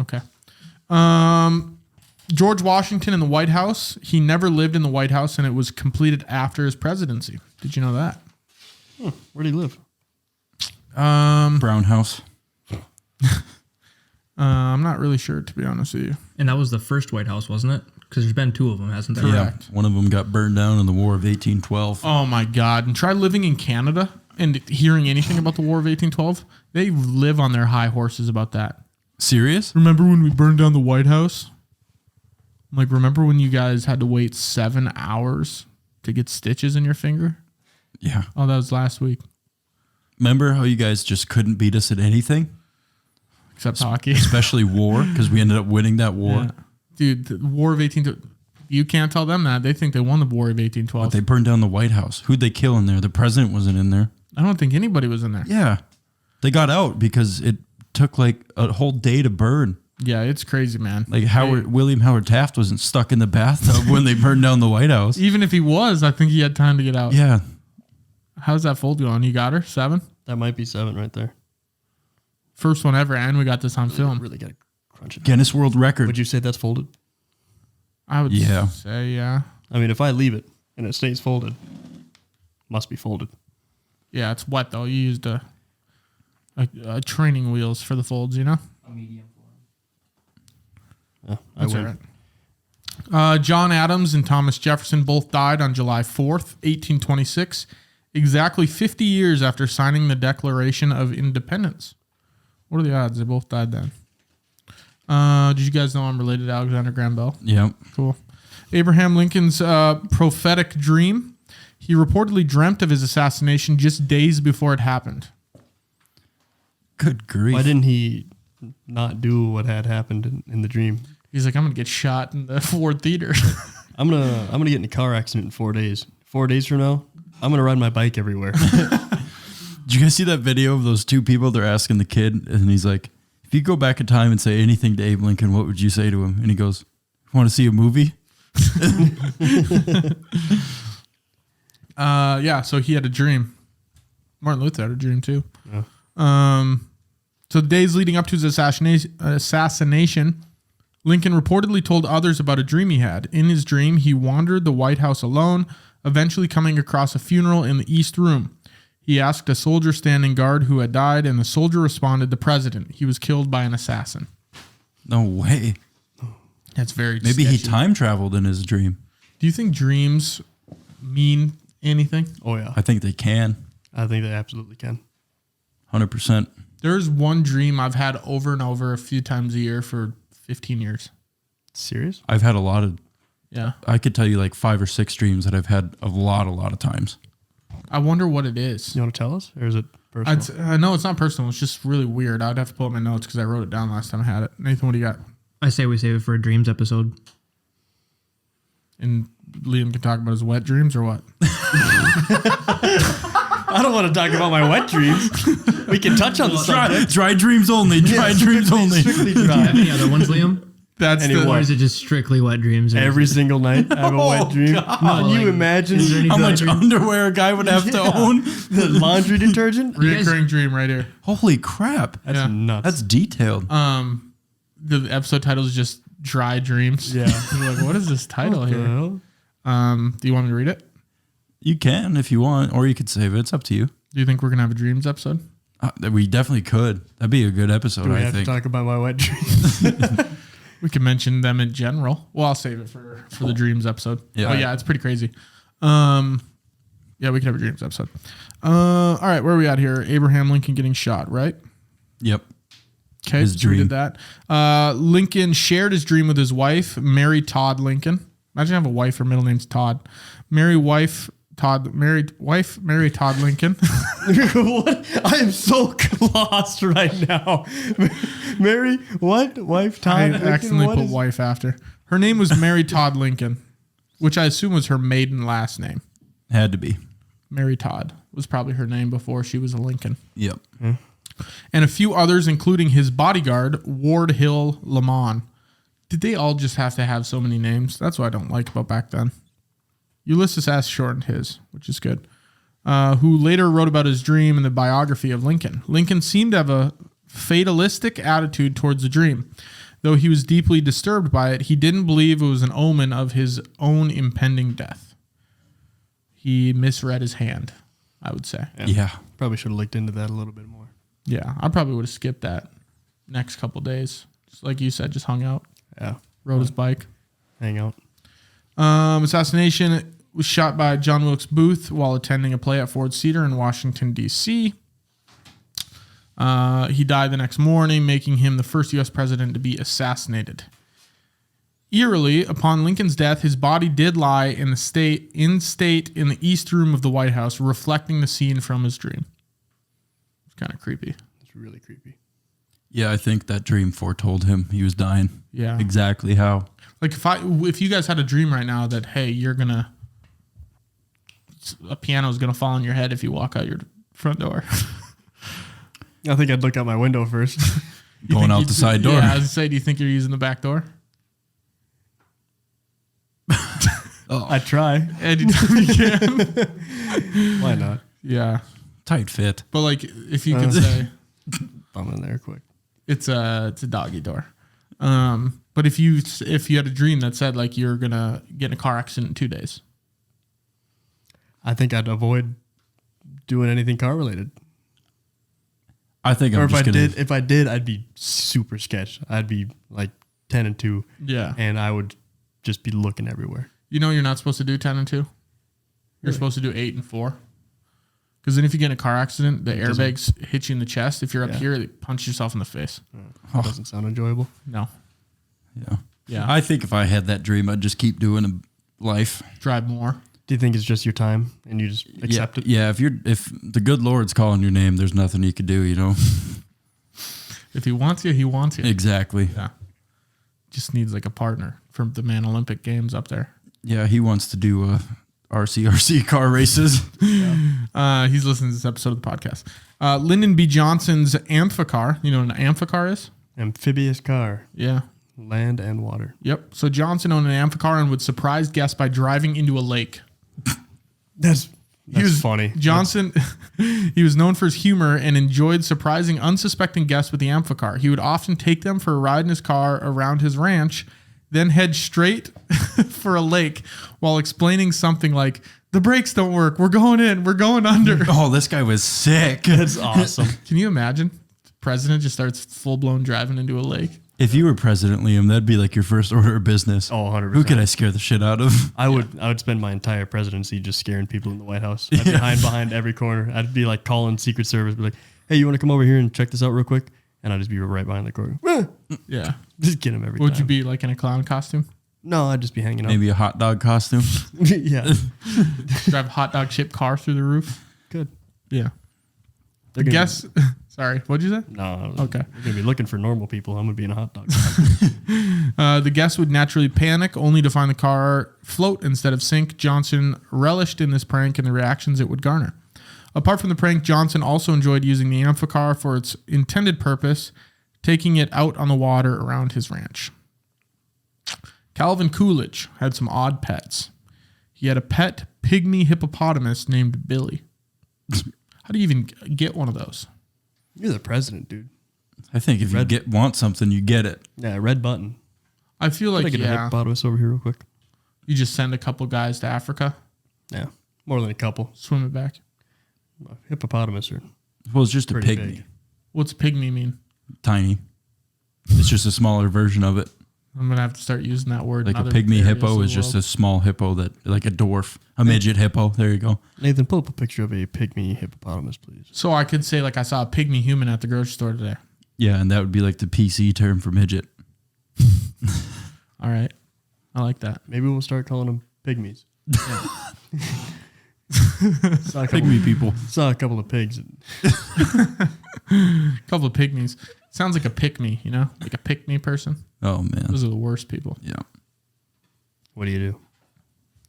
Okay. George Washington in the White House. He never lived in the White House, and it was completed after his presidency. Did you know that? Where do you live? Brown house. I'm not really sure, to be honest with you. And that was the first White House, wasn't it? Because there's been 2 of them, hasn't there? Yeah. One of them got burned down in the War of 1812. Oh my God! And try living in Canada and hearing anything about the War of 1812. They live on their high horses about that. Serious? Remember when we burned down the White House? Like, remember when you guys had to wait 7 hours to get stitches in your finger? Yeah. Oh, that was last week. Remember how you guys just couldn't beat us at anything? Except hockey. Especially war, because we ended up winning that war. Yeah. Dude, the War of 1812. You can't tell them that. They think they won the War of 1812. But they burned down the White House. Who'd they kill in there? The president wasn't in there. I don't think anybody was in there. Yeah. They got out because it took like a whole day to burn. Yeah, it's crazy, man. Like William Howard Taft wasn't stuck in the bathtub when they burned down the White House. Even if he was, I think he had time to get out. Yeah. How's that fold going? You got her? 7? That might be 7 right there. First one ever, and we got this on film. Really got to crunch it. Guinness World Record. Would you say that's folded? I would Yeah. say, yeah. I mean, if I leave it and it stays folded, must be folded. Yeah, it's wet, though. You used a training wheels for the folds, you know? A medium form. Yeah, That's I all win. right. John Adams and Thomas Jefferson both died on July 4th, 1826, exactly 50 years after signing the Declaration of Independence. What are the odds? They both died then. Did you guys know I'm related to Alexander Graham Bell? Yeah. Cool. Abraham Lincoln's prophetic dream. He reportedly dreamt of his assassination just days before it happened. Good grief. Why didn't he not do what had happened in the dream? He's like, I'm gonna get shot in the Ford Theater. I'm gonna get in a car accident in 4 days. 4 days from now, I'm gonna ride my bike everywhere. Did you guys see that video of those 2 people? They're asking the kid, and he's like, if you go back in time and say anything to Abe Lincoln, what would you say to him? And he goes, want to see a movie? Yeah, so he had a dream. Martin Luther had a dream too. Yeah. So the days leading up to his assassination, Lincoln reportedly told others about a dream he had. In his dream, he wandered the White House alone, eventually coming across a funeral in the East Room. He asked a soldier standing guard who had died, and the soldier responded, "The president. He was killed by an assassin." No way. That's very Maybe he sketchy. time traveled in his dream. Do you think dreams mean anything? Oh, yeah. I think they can. I think they absolutely can. 100%. There's one dream I've had over and over a few times a year for 15 years. Serious? I've had a lot of, Yeah. I could tell you like 5 or 6 dreams that I've had a lot of times. I wonder what it is. You want to tell us? Or is it personal? No, it's not personal. It's just really weird. I'd have to pull up my notes because I wrote it down last time I had it. Nathan, what do you got? I say we save it for a dreams episode. And Liam can talk about his wet dreams or what? I don't want to talk about my wet dreams. We can touch on the subject. Dry dreams only. Dry dreams only. Strictly Do you dry. have any other ones, Liam? That's Any the what? Or is it just strictly wet dreams? Every single night I have a wet dream. Can you like, imagine is there any How much dream? underwear a guy would have to own? the laundry detergent? reoccurring dream right here. Holy crap. That's Yeah. nuts. That's detailed. The episode title is just Dry Dreams. Yeah. You're like, what is this title What the here? hell? Do you want me to read it? You can if you want, or you could save it. It's up to you. Do you think we're going to have a dreams episode? We definitely could. That'd be a good episode, Do we I have think. to talk about my wet dreams? We can mention them in general. Well, I'll save it for the dreams episode. Yeah. Oh, yeah, it's pretty crazy. Yeah, we can have a dreams episode. All right, where are we at here? Abraham Lincoln getting shot, right? Yep. Okay, His so we dream. did that. Lincoln shared his dream with his wife, Mary Todd Lincoln. Imagine I have a wife, her middle name's Todd. Mary Todd Lincoln. What? I am so lost right now. Mary, what? Wife Todd? I Lincoln? accidentally What put is- wife after. Her name was Mary Todd Lincoln, which I assume was her maiden last name. Had to be. Mary Todd was probably her name before she was a Lincoln. Yep. And a few others, including his bodyguard, Ward Hill Lamon. Did they all just have to have so many names? That's what I don't like about back then. Ulysses S. shortened his, which is good. Who later wrote about his dream in the biography of Lincoln. Lincoln seemed to have a fatalistic attitude towards the dream. Though he was deeply disturbed by it, he didn't believe it was an omen of his own impending death. He misread his hand, I would say. Yeah. Probably should have looked into that a little bit more. Yeah, I probably would have skipped that next couple days. Just like you said, just hung out, Yeah. rode his bike. Hang out. Assassination was shot by John Wilkes Booth while attending a play at Ford Cedar in Washington, D.C. He died the next morning, making him the first U.S. president to be assassinated. Eerily, upon Lincoln's death, his body did lie in state in the East Room of the White House, reflecting the scene from his dream. It's kind of creepy. It's really creepy. Yeah, I think that dream foretold him he was dying. Yeah. Exactly how. Like if you guys had a dream right now that, hey, a piano is gonna fall on your head if you walk out your front door. I think I'd look out my window first. Going out the side door. Yeah, I was gonna say, do you think you're using the back door? I'd try. Anytime you can. Why not? Yeah, Tight fit. but like if you could say Bum in there quick. it's a doggy door. But if you had a dream that said like you're gonna get in a car accident in 2 days, I think I'd avoid doing anything car related. I think Or I'm if just I gonna. did, if I did, I'd be super sketch. I'd be like 10 and 2, yeah, and I would just be looking everywhere. you know you're not supposed to do 10 and 2. You're Really? supposed to do 8 and 4. Because then if you get in a car accident, the airbags hit you in the chest. If you're up Yeah. here, they punch yourself in the face. That doesn't sound enjoyable. No. Yeah. Yeah. I think if I had that dream, I'd just keep doing life. Drive more. Do you think it's just your time and you just accept it? Yeah. If the good Lord's calling your name, there's nothing you could do. You know. If he wants you, he wants you. Exactly. Yeah. Just needs like a partner from the Man Olympic Games up there. Yeah, he wants to do RCRC car races. He's listening to this episode of the podcast. Lyndon B. Johnson's amphicar. You know what an amphicar is? Amphibious car, Yeah. land and water. Yep. So Johnson owned an amphicar and would surprise guests by driving into a lake. That's That's funny. Johnson, he was known for his humor and enjoyed surprising unsuspecting guests with the amphicar. He would often take them for a ride in his car around his ranch, then head straight for a lake while explaining something like, the brakes don't work. We're going in. We're going under. Oh, this guy was sick. That's awesome. Can you imagine? The president just starts full-blown driving into a lake. If you were President Liam, that'd be like your first order of business. Oh, 100%. Who could I scare the shit out of? I would spend my entire presidency just scaring people in the White House. I'd be hiding behind every corner. I'd be like calling Secret Service, be like, hey, you want to come over here and check this out real quick? And I'd just be right behind the corner. Yeah. Just get him every Would time. you be like in a clown costume? No, I'd just be hanging out. Maybe a hot dog costume. Yeah. Drive a hot dog shaped car through the roof? Good. Yeah. They're gonna Guess. Sorry, what'd you say? No. Okay. They're going to be looking for normal people. I'm going to be in a hot dog. The guests would naturally panic, only to find the car float instead of sink. Johnson relished in this prank and the reactions it would garner. Apart from the prank, Johnson also enjoyed using the amphicar for its intended purpose, taking it out on the water around his ranch. Calvin Coolidge had some odd pets. He had a pet pygmy hippopotamus named Billy. How do you even get one of those? You're the president, dude. I think if you want something, you get it. Yeah, red button. I feel Can I like, get a yeah, hippopotamus over here real quick? you just send a couple guys to Africa, Yeah. More than a couple. swim it back. Hippopotamus are Well, it's just a pretty pygmy. big. What's pygmy mean? Tiny. It's just a smaller version of it. I'm going to have to start using that word. Like in a other pygmy areas hippo of is the just world. a small hippo that, like a dwarf, a midget hippo. There you go. Nathan, pull up a picture of a pygmy hippopotamus, please. So I could say, like, I saw a pygmy human at the grocery store today. Yeah, and that would be like the PC term for midget. All right. I like that. Maybe we'll start calling them pygmies. saw, a couple, Pygmy people. saw a couple of pigs. Couple of pygmies. Sounds like a pick me, you know? Like a pick me person. Oh man. Those are the worst people. Yeah. What do you do?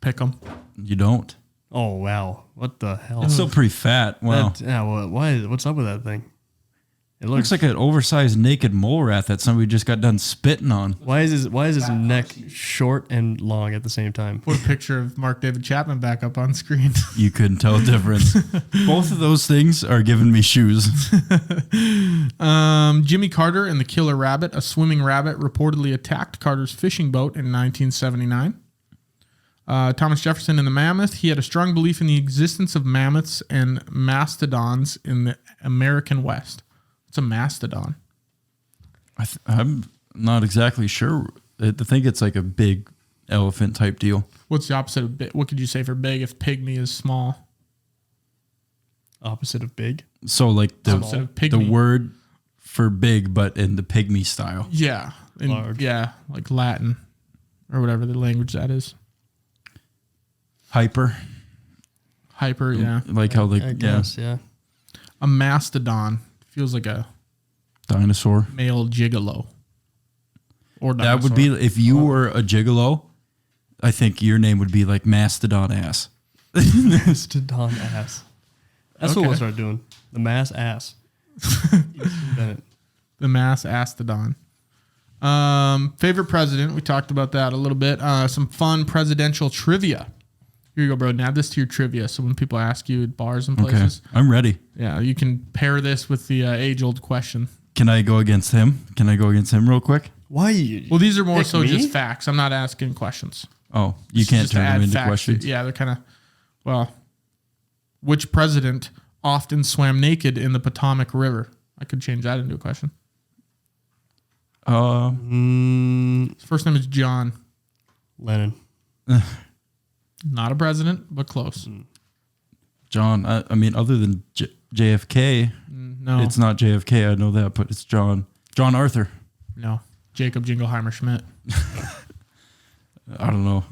Pick them. You don't. Oh, wow. What the hell? It's still pretty fat. Wow. Yeah, what's up with that thing? It Looks like an oversized naked mole rat that somebody just got done spitting on. Why is his neck short and long at the same time? Put a picture of Mark David Chapman back up on screen. You couldn't tell the difference. Both of those things are giving me shoes. Jimmy Carter and the Killer Rabbit, a swimming rabbit, reportedly attacked Carter's fishing boat in 1979. Thomas Jefferson and the mammoth. He had a strong belief in the existence of mammoths and mastodons in the American West. What's a mastodon? I'm not exactly sure. I think it's like a big elephant type deal. What's the opposite of big? What could you say for big if pygmy is small? Opposite of big? So like Opposite of the pygmy. word for big, but in the pygmy style. Yeah. Large. Yeah, like Latin or whatever the language that is. Hyper. Hyper, yeah. Like how I like guess, yeah. A mastodon feels like a dinosaur. male gigolo. Or That would be if you were a gigolo. I think your name would be like Mastodon ass. Mastodon ass. That's what Okay. we'll start doing. The mass ass. Bennett. the mass astodon. Favorite president. We talked about that a little bit. Some fun presidential trivia. Here you go, bro. Add this to your trivia. So when people ask you at bars and Okay, places, I'm ready. yeah, you can pair this with the age-old question. Can I go against him? Can I go against him real quick? Why you? Well, these are more Pick so me? just facts. I'm not asking questions. Oh, you It's can't just to turn them add into facts. questions. Yeah, they're kind of, well, which president often swam naked in the Potomac River? I could change that into a question. His first name is John. Lennon. Not a president, but close. John. I mean, other than JFK, No, it's not JFK. I know that, but it's John. John Arthur. no. Jacob Jingleheimer Schmidt. I don't know.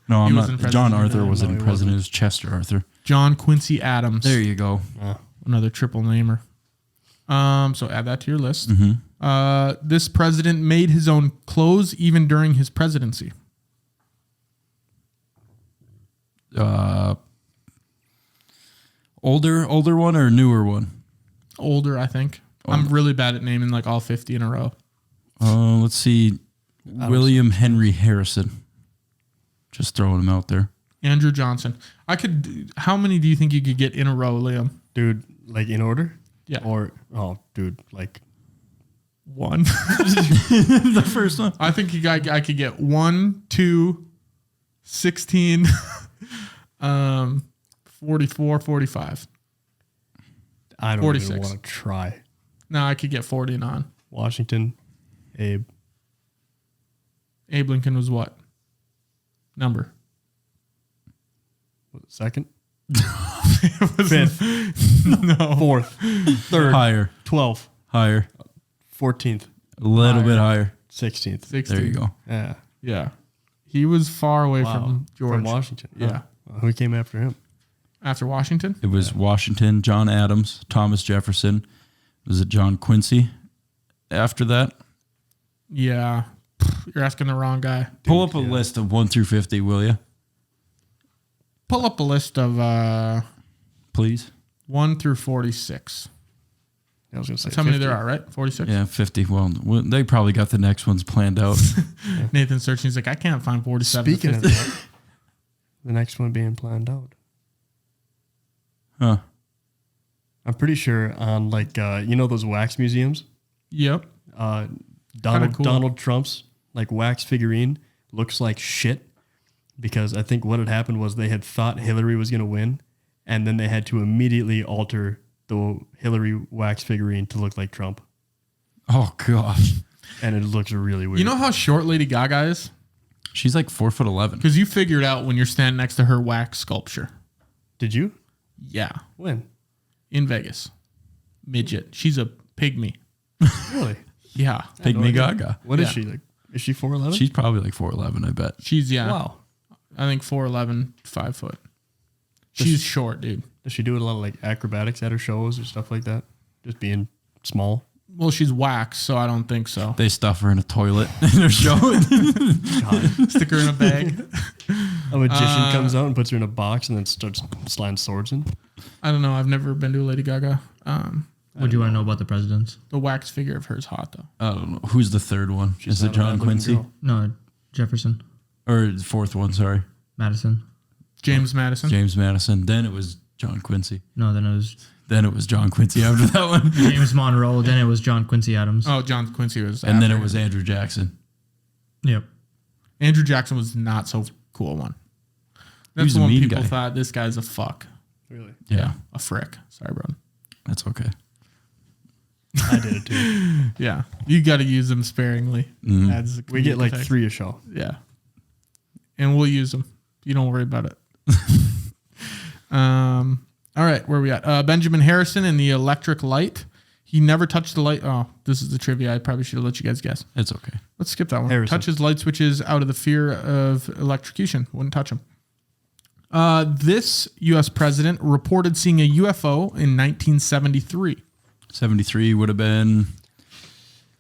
No, I'm He wasn't not. John president Arthur either. wasn't No, he president. It was Chester Arthur. John Quincy Adams. There you go. Another triple namer. So add that to your list. Mm-hmm. This president made his own clothes even during his presidency. Older one or newer one? Older, I think. I'm really bad at naming like all 50 in a row. Let's see. William Henry Harrison. Just throwing him out there. Andrew Johnson. How many do you think you could get in a row, Liam? Dude, like in order? Yeah. Or, dude, like. One. The first one. I think I could get 1, 2, 16, 44, 45. I don't 46. even want to try. No, I could get 40 and on. Washington, Abe. Abe Lincoln was what? Number? Second? Fifth. No. Fourth. Third. Higher. 12th. Higher. 14th. A little bit higher. 16th. 16. There you go. Yeah. Yeah. He was far away from George. From Washington. Yeah. Well, who came after him? After Washington? It was Washington, John Adams, Thomas Jefferson. Was it John Quincy after that? Yeah. You're asking the wrong guy. Pull up a list of 1 through 50, will you? Pull up a list of Please. 1 through 46. I was going to say That's how many 50. there are, right? 46? Yeah, 50. Well, they probably got the next ones planned out. Nathan's searching. He's like, I can't find 47. Speaking of that, the next one being planned out. Huh. I'm pretty sure on those wax museums? Yep. Donald cool. Donald Trump's like wax figurine looks like shit because I think what had happened was they had thought Hillary was going to win, and then they had to immediately alter the Hillary wax figurine to look like Trump, Oh, gosh. and it looks really weird. You know how short Lady Gaga is? She's like 4'11". Because you figured out when you're standing next to her wax sculpture. Did you? Yeah. When? In Vegas. Midget. She's a pygmy. Really? Yeah. Pygmy Gaga. What is Yeah. she like? Is she 4'11"? She's probably like 4'11", I bet. She's, yeah. Wow. I think 4'11", 5 foot. She's short, dude. Does she do a lot of like acrobatics at her shows or stuff like that? Just being small. Well, she's wax, so I don't think so. They stuff her in a toilet in their show. Stick her in a bag. A magician comes out and puts her in a box and then starts sliding swords in. I don't know. I've never been to a Lady Gaga. What do you want to know about the presidents? The wax figure of her is hot, though. I don't know. Who's the third one? Is it not a John bad-looking Quincy? girl. No, Jefferson, Or the fourth one, sorry. Madison. James Madison. James Madison. Then it was John Quincy. No, then it was Then it was John Quincy after that one. James Monroe. Then it was John Quincy Adams. Oh, John Quincy was. And then after it was Andrew Jackson. Yep. Andrew Jackson was not so cool one. That's was the a one mean people guy. thought this guy's a fuck. Really? Yeah. A frick. Sorry, bro. That's okay. I did it too. Yeah, you got to use them sparingly. Mhm. Adds the We get comedic like effect. 3 a show. Yeah, and we'll use them. You don't worry about it. All right, where are we at? Benjamin Harrison and the electric light. He never touched the light. Oh, this is the trivia. I probably should have let you guys guess. It's okay. Let's skip that one. Harrison. Touches light switches out of the fear of electrocution. Wouldn't touch them. This U.S. president reported seeing a UFO in 1973. 73 would have been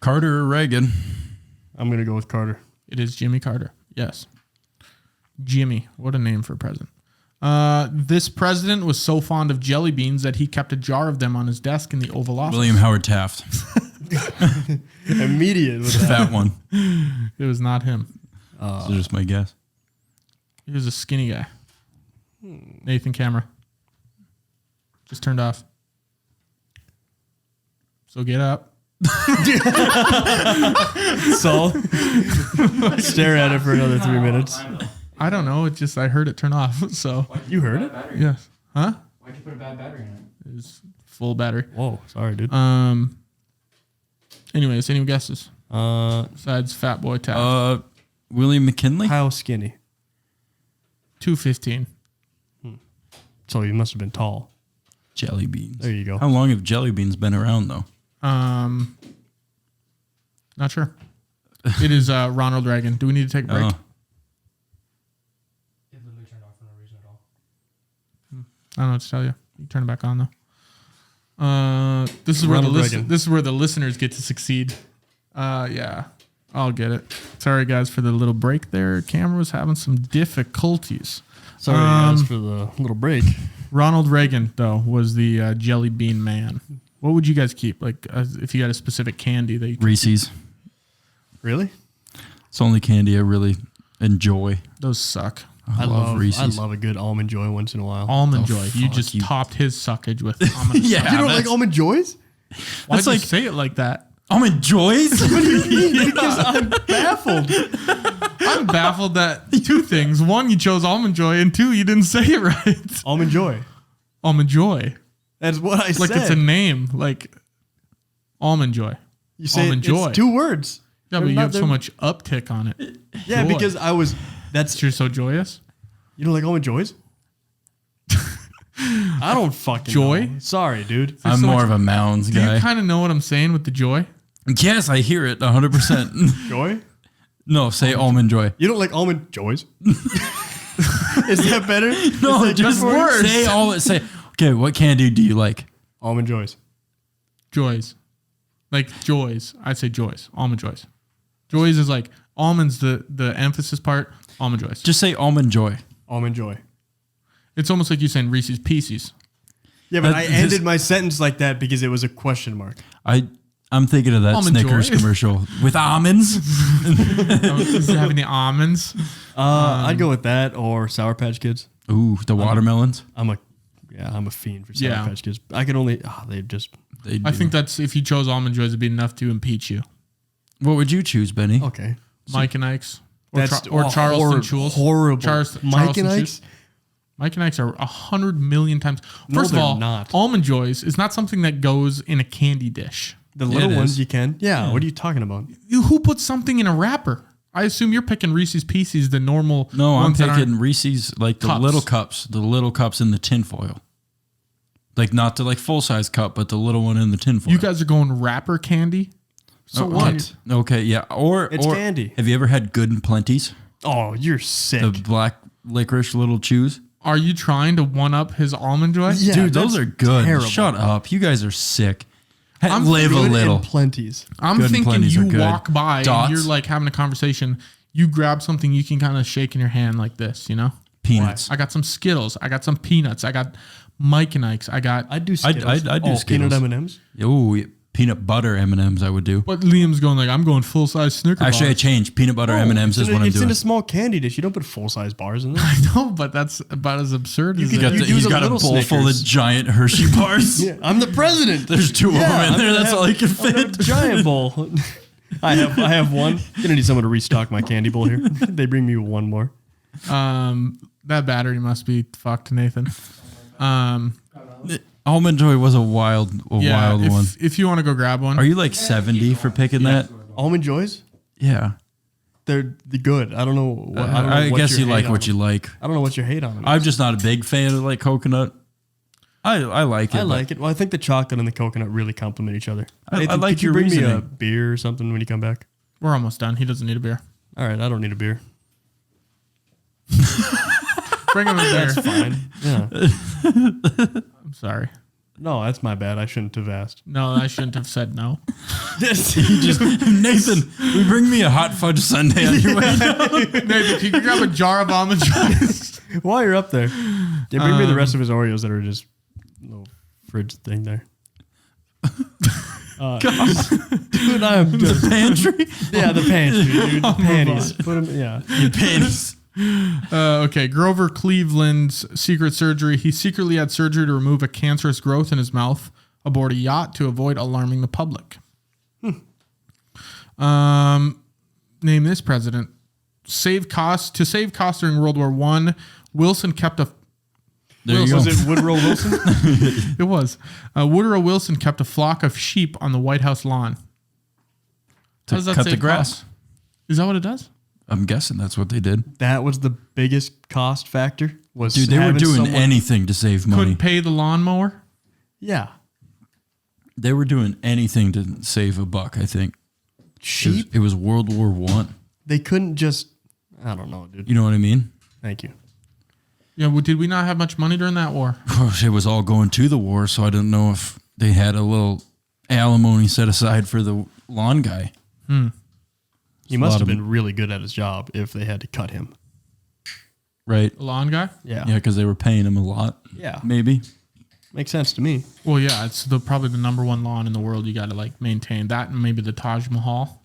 Carter or Reagan. I'm going to go with Carter. It is Jimmy Carter. Yes. Jimmy. What a name for a president. This president was so fond of jelly beans that he kept a jar of them on his desk in the Oval Office. William Howard Taft. Immediate with that. That one. It was not him. That's just my guess. He was a skinny guy. Nathan camera. Just turned off. So get up. So, stare at it for another 3 minutes. I don't know. I heard it turn off. So You heard it? yes. Huh? Why'd you put a bad battery in it? It was full battery. Whoa, sorry, dude. Anyways, any guesses Uh, besides Fat Boy Taft? William McKinley? how skinny? 215. So he must have been tall. Jelly beans. There you go. How long have jelly beans been around, though? Not sure. It is Ronald Reagan. Do we need to take a break? Oh, It literally turned off for no reason at all. I don't know what to tell you. You turn it back on though. This is where Ronald Reagan. this is where the listeners get to succeed. Yeah, I'll get it. Sorry guys for the little break there. Camera was having some difficulties. Sorry, guys, for the little break. Ronald Reagan though was the jelly bean man. What would you guys keep? Like if you had a specific candy that you Reese's. Really? It's the only candy I really enjoy. those suck. I love Reese's. I love a good almond joy once in a while. Almond Oh, Joy. You fuck just you. topped his suckage with almond. Yeah. You don't that's- like almond joys? Why'd That's you like- say it like that? Almond Joys? Because I'm baffled. I'm baffled that two things. One, you chose Almond Joy, and two, you didn't say it right. Almond joy. Almond Joy. That's what I Like said. it's a name. Like Almond Joy. You say Almond Joy. it's 2 words. Yeah, but you have so much uptick on it. Yeah, Joy. because I was. That's You're so joyous. you don't like almond joys. I don't fucking Joy? know. Sorry, dude. I'm so more much- of a Mounds Do you guy. kind of know what I'm saying with the joy? Yes, I hear it 100%. Joy? No, say Almond Joy. You don't like almond joys? Is that better? No, Is that just good for you? say all. Say okay. What candy do you like? Almond joys. Joys. Like joys. I'd say joys. Almond joys. Joys is like almonds, the emphasis part. Almond joys. Just say Almond Joy. Almond joy. It's almost like you saying Reese's Pieces. Yeah, but That- I ended my sentence like that because it was a question mark. I'm thinking of that Almond Snickers Joy. commercial with almonds. Does it have any almonds? I'd go with that or Sour Patch Kids. Ooh, the watermelons. I'm a fiend for Sour Yeah. Patch Kids. I can only they just They I do. think that's if you chose Almond Joys, it'd be enough to impeach you. What would you choose, Benny? okay. Mike and Ike's. Or, That's Charleston Chews. horrible. Mike Charleston and Chews. Ike's. Mike and Ike's are 100 million times. No, First of they're all, not. Almond Joys is not something that goes in a candy dish. The little it ones is. you can. Yeah. What are you talking about? Who puts something in a wrapper? I assume you're picking Reese's Pieces, the normal. No, I'm ones that aren't- picking Reese's, like the Cups. little cups in the tinfoil. Like not the like full size cup, but the little one in the tinfoil. You guys are going wrapper candy. So Oh, what? Okay, yeah. Or It's or candy. Have you ever had Good and Plenty's? Oh, you're sick. The black licorice little chews? Are you trying to one up his Almond Joy? Yeah, Dude, those that's are good. terrible. Shut up. You guys are sick. I'm Live a Good little. and plenties. I'm Good and thinking Plenty's are you good. walk by Dots. and you're like having a conversation. You grab something you can kind of shake in your hand like this, you know? Peanuts. I got some Skittles. I got some peanuts. I got Mike and Ike's. I got. I'd do Skittles. I'd do peanut Skittles. M&Ms. Oh, peanut butter M&Ms I would do. But Liam's going like, I'm going full size Snicker Actually, I bars. changed. Peanut butter M&Ms is what I'm It's in doing. a small candy dish. You don't put full-size bars in there. I know, but that's about as absurd as could it got is. the- use He's a got a little bowl full of Snickers. giant Hershey bars. Yeah, I'm the president. There's 2 of them in there. That's all I can I'm gonna have fit. a giant bowl. I have one. Gonna need someone to restock my candy bowl here. They bring me one more. That battery must be fucked, Nathan. Almond Joy was a wild Yeah, one. if you want to go grab one. Are you like 70 for picking that? Almond Joys. Yeah. They're good. I don't know. What, I, don't know I what guess your you hate like on what them. you like. I don't know what your hate on them. I'm just not a big fan of like coconut. I like it. I like it. Well, I think the chocolate and the coconut really complement each other. I Nathan, like could you your bring me a reasoning. beer or something when you come back? We're almost done. He doesn't need a beer. All right, I don't need a beer. Bring him a beer. That's fine. Yeah. I'm sorry. No, that's my bad. I shouldn't have asked. No, I shouldn't have said no. Nathan, we bring me a hot fudge sundae on your way. Nathan, can you grab a jar of almond joys? While you're up there, yeah, bring me the rest of his Oreos that are just little fridge thing there. Dude, I'm just Pantry? yeah, the pantry, dude. The panties. Put 'em- yeah. Your panties. Okay, Grover Cleveland's secret surgery. He secretly had surgery to remove a cancerous growth in his mouth aboard a yacht to avoid alarming the public. Name this president. To save costs during World War I, Wilson kept a. There you go. Was it Woodrow Wilson? It was Woodrow Wilson kept a flock of sheep on the White House lawn. How does that Cut the save grass. costs? Is that what it does? I'm guessing that's what they did. That was the biggest cost factor. Was Dude, they were having doing someone- anything to save money. Couldn't pay the lawnmower. Yeah, They were doing anything to save a buck, I think. sheep. It was World War One. They couldn't just. I don't know, dude. You know what I mean? Thank you. Yeah, well, did we not have much money during that war? It was all going to the war, so I don't know if they had a little alimony set aside for the lawn guy. He must lot have of- been really good at his job if they had to cut him. Right? The lawn guy? Yeah. Yeah, because they were paying him a lot. Yeah. Maybe. Makes sense to me. Well, yeah, it's probably the number one lawn in the world. You got to like maintain that, and maybe the Taj Mahal.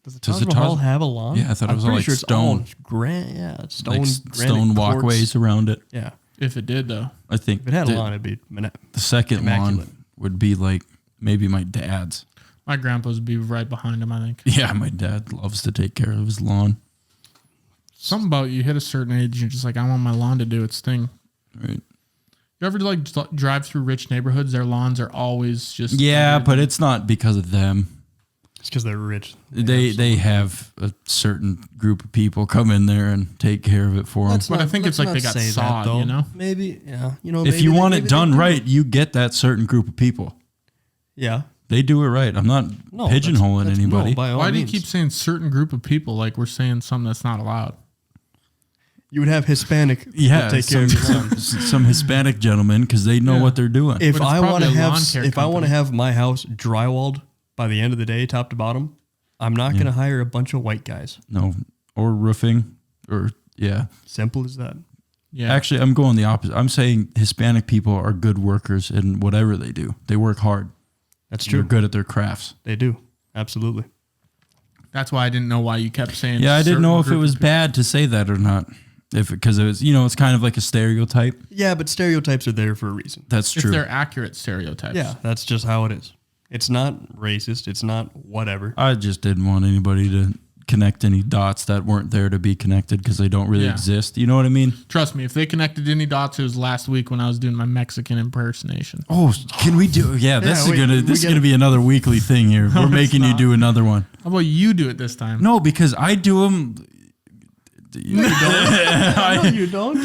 Does the Does Taj the Mahal Taj- have a lawn? Yeah, I thought it I'm was all pretty like sure it's stone. all stone, like granite stone walkways quartz. around it. Yeah, If it did, though. I think if it had a the, lawn, it'd be the second immaculate. lawn would be like maybe my dad's. My grandpa's would be right behind him, I think. Yeah, my dad loves to take care of his lawn. Something about you hit a certain age, you're just like, I want my lawn to do its thing. Right. You ever like drive through rich neighborhoods? Their lawns are always just Yeah, but it's not because of them. It's because they're rich. They have a certain group of people come in there and take care of it for them. But I think it's like they got sod, you know? Maybe, yeah. You know, If maybe you want maybe it done they do. right, you get that certain group of people. Yeah. They do it right. I'm not No, pigeonholing that's- anybody. No, by all Why do you means. keep saying certain group of people like we're saying something that's not allowed? You would have Hispanic Yeah, take care of your lawn. some Hispanic gentlemen because they know Yeah. what they're doing. If But it's I want probably to a have lawn care if I want to company. have my house drywalled by the end of the day, top to bottom, I'm not going to hire a bunch of white guys. No, or roofing, or yeah. Simple as that. Yeah. Actually, I'm going the opposite. I'm saying Hispanic people are good workers in whatever they do. They work hard. That's They're true. good at their crafts. They do. Absolutely. That's why I didn't know why you kept saying Yeah, I didn't know if certain it group was of people. bad to say that or not. Because it was, it's kind of like a stereotype. Yeah, but stereotypes are there for a reason. That's If true. they're accurate stereotypes. Yeah, that's just how it is. It's not racist. It's not whatever. I just didn't want anybody to connect any dots that weren't there to be connected because they don't really Yeah. exist. You know what I mean? Trust me, if they connected any dots, it was last week when I was doing my Mexican impersonation. Oh, can we do? Yeah, this we is get gonna it. be another weekly thing here. We're it's making you not. do another one. How about you do it this time? No, because I do them. No, you don't.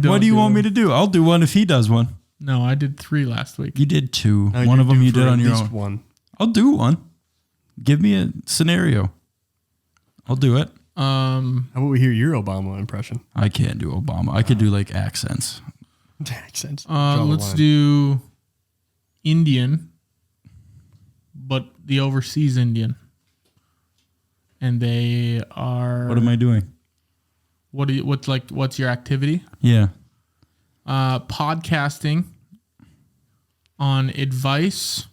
What do you want me to do? I'll do one if he does one. No, I did 3 last week. You did 2. No, One you're of them due you for did at on your least own. one. I'll do one. Give me a scenario. I'll do it. How about we hear your Obama impression? I can't do Obama. I could do like accents. Accents. Draw the Let's line. do Indian, but the overseas Indian. And they are. What am I doing? What's your activity? Yeah. Podcasting on advice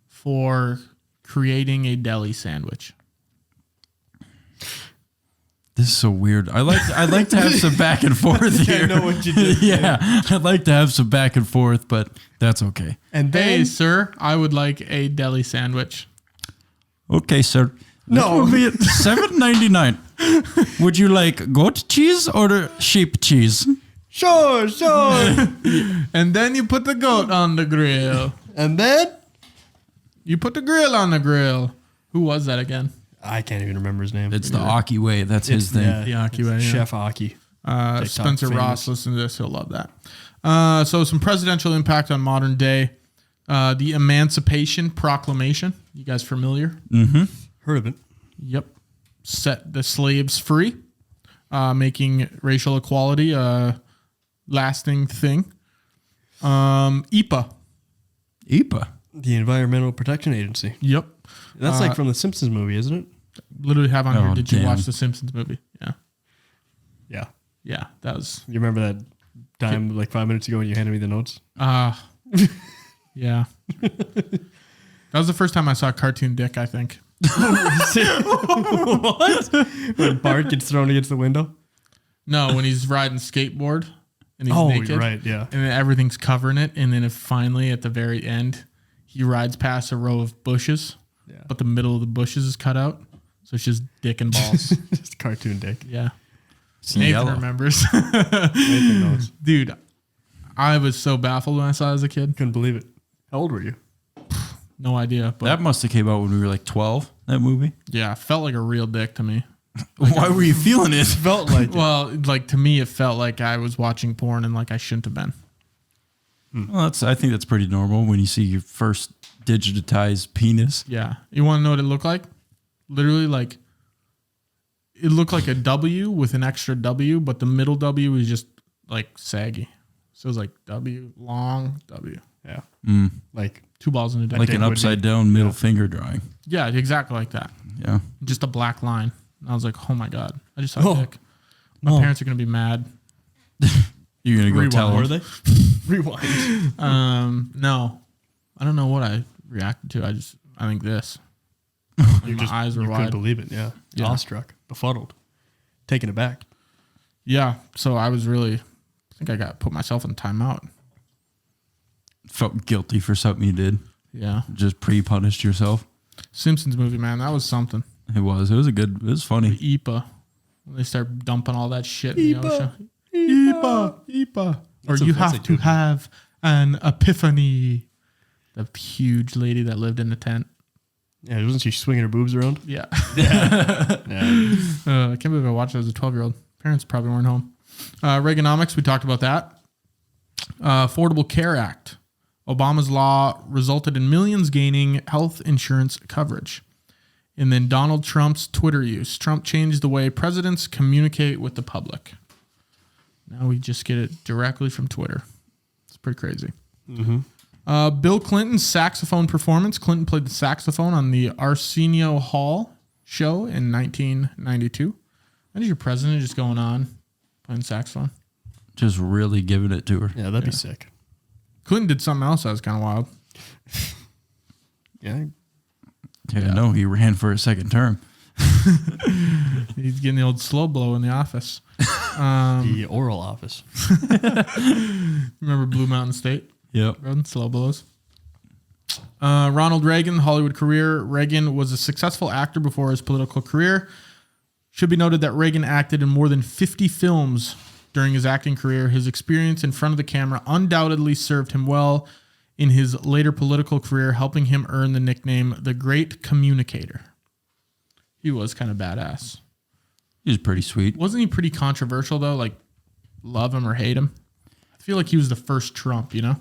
for creating a deli sandwich. This is so weird. I'd like to have some back and forth here. I know what you did. Yeah, I'd like to have some back and forth, but that's okay. And Hey, then sir, I would like a deli sandwich. Okay, sir. No. That will be at $7.99. Would you like goat cheese or sheep cheese? sure. And then you put the goat on the grill. And then You put the grill on the grill. Who was that again? I can't even remember his name. It's the Aki way. That's his thing. The Aki way, yeah. Chef Aki. TikTok Spencer famous. Ross, listen to this. He'll love that. So some presidential impact on modern day. The Emancipation Proclamation. You guys familiar? Heard of it? Yep. Set the slaves free, making racial equality a lasting thing. EPA. IPA. The Environmental Protection Agency. Yep. That's like from the Simpsons movie, isn't it? Literally have on here. Oh, Did you damn. watch the Simpsons movie? Yeah. Yeah. Yeah. That was. You remember that time like 5 minutes ago when you handed me the notes? Yeah. That was the first time I saw cartoon dick, I think. What? When Bart gets thrown against the window? No, when he's riding skateboard and he's Oh, naked. right, yeah. And then everything's covering it. And then if finally at the very end, he rides past a row of bushes, Yeah. but the middle of the bushes is cut out. So it's just dick and balls. Just cartoon dick. Yeah. It's Nathan yellow. remembers. Nathan knows. Dude, I was so baffled when I saw it as a kid. Couldn't believe it. How old were you? No idea. But That must have came out when we were like 12, that movie. yeah, felt like a real dick to me. Why were you feeling it? Felt like it. Well, like to me, it felt like I was watching porn and like I shouldn't have been. Well, I think that's pretty normal when you see your first digitized penis. Yeah. You want to know what it looked like? Literally, like, it looked like a W with an extra W, but the middle W was just like saggy. So it was like W, long W. Yeah. Like 2 balls in a dick. Like dick an would be- upside down middle finger drawing. Yeah, exactly like that. Yeah. Just a black line. And I was like, oh my God. I just saw Oh. a dick. My parents are going to be mad. You're going to go Rewind. tell were them. they? Rewind. No. I don't know what I reacted to. I think this. My eyes were you wide. couldn't believe it. Yeah. Yeah. Awestruck, befuddled, taken aback. Yeah. So I was really, I think I got put myself in timeout. Felt guilty for something you did. Yeah. Just pre-punished yourself. Simpsons movie, man. That was something. It was funny. IPA. When they start dumping all that shit in the ocean. IPA. Or That's a- you that's a have to good one. have an epiphany. The huge lady that lived in the tent. Yeah, wasn't she swinging her boobs around? Yeah. Yeah. I can't believe I watched it as a 12-year-old. Parents probably weren't home. Reaganomics, we talked about that. Affordable Care Act. Obama's law resulted in millions gaining health insurance coverage. And then Donald Trump's Twitter use. Trump changed the way presidents communicate with the public. Now we just get it directly from Twitter. It's pretty crazy. Bill Clinton's saxophone performance. Clinton played the saxophone on the Arsenio Hall show in 1992. Imagine your president just going on playing saxophone. Just really giving it to her. Yeah, that'd be sick. Clinton did something else that was kind of wild. Yeah. Yeah, no, he ran for a second term. He's getting the old slow blow in the office. The oral office. Remember Blue Mountain State? Yep. Running slow blows. Ronald Reagan, Hollywood career. Reagan was a successful actor before his political career. Should be noted that Reagan acted in more than 50 films during his acting career. His experience in front of the camera undoubtedly served him well in his later political career, helping him earn the nickname the Great Communicator. He was kind of badass. He was pretty sweet. Wasn't he pretty controversial, though? Like, love him or hate him? I feel like he was the first Trump, you know?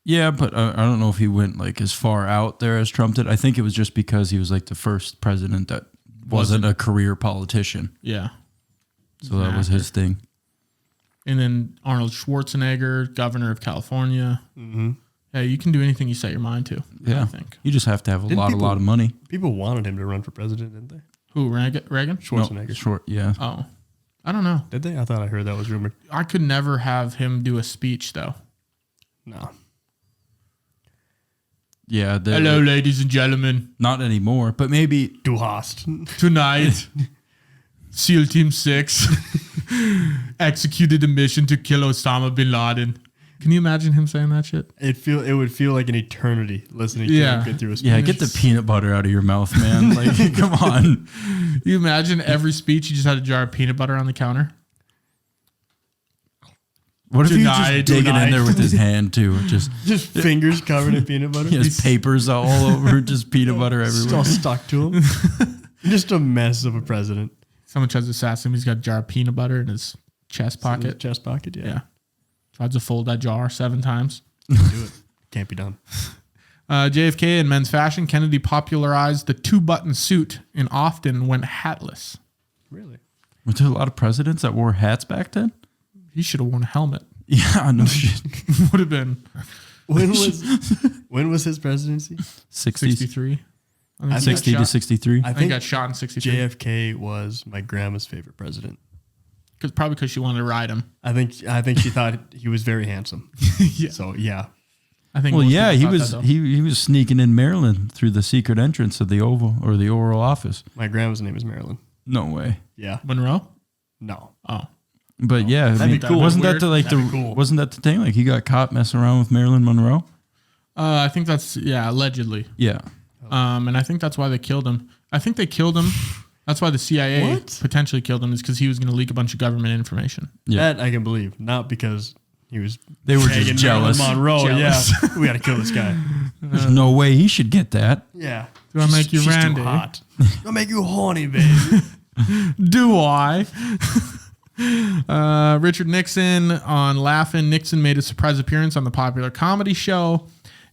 Yeah, but I don't know if he went like as far out there as Trump did. I think it was just because he was like the first president that wasn't a career politician. Yeah. So that was his thing. And then Arnold Schwarzenegger, governor of California. Mm-hmm. Yeah, you can do anything you set your mind to. Yeah. I think. You just have to have a Didn't lot people- of money. People wanted him to run for president, didn't they? Who, Reagan? Schwarzenegger. No, short, yeah. Oh, I don't know. Did they? I thought I heard that was rumored. I could never have him do a speech, though. No. Yeah. Hello, ladies and gentlemen. Not anymore, but maybe. Du hast. Tonight, SEAL Team 6 executed a mission to kill Osama bin Laden. Can you imagine him saying that shit? It would feel like an eternity listening to Yeah. him get through a speech. Yeah, get the peanut butter out of your mouth, man. Like, come on. You imagine every speech you just had a jar of peanut butter on the counter? What if he was Tonight, just digging tonight. in there with his hand too? Just Just fingers covered in peanut butter. he has papers all over, just peanut butter It's everywhere. all stuck to him. Just a mess of a president. Someone tries to assassinate him. He's got a jar of peanut butter in his chest In his pocket. chest pocket, yeah. Yeah. Tries to fold that jar 7 times. Do it. Can't be done. JFK in men's fashion. Kennedy popularized the 2-button suit and often went hatless. Really? Were there a lot of presidents that wore hats back then? He should have worn a helmet. Yeah, no shit. Would have been When was his presidency? 60s, 63. I think 60 to 63. I I think think got shot in 63. JFK was my grandma's favorite president. Probably because she wanted to ride him. I think she thought he was very handsome. Yeah. So yeah. I think. Well, most yeah, people he thought was that, though. he was sneaking in Maryland through the secret entrance of the Oval or the Oral Office. My grandma's name is Marilyn. No way. Yeah. Monroe. No. Oh, But yeah, I That'd mean, be cool. wasn't Weird. that the like That'd the be cool. wasn't that the thing? Like he got caught messing around with Marilyn Monroe. I think that's allegedly. Yeah. And I think that's why they killed him. I think they killed him. That's why the CIA What? potentially killed him, is because he was going to leak a bunch of government information. Yeah. That I can believe. Not because he was They were tagging just jealous. Marilyn Monroe. Jealous. Yeah. We got to kill this guy. There's no way he should get that. Yeah. Do I make you She's Randy? too hot. I'll make you horny, baby. Do I? Richard Nixon on Laugh-In. Nixon made a surprise appearance on the popular comedy show.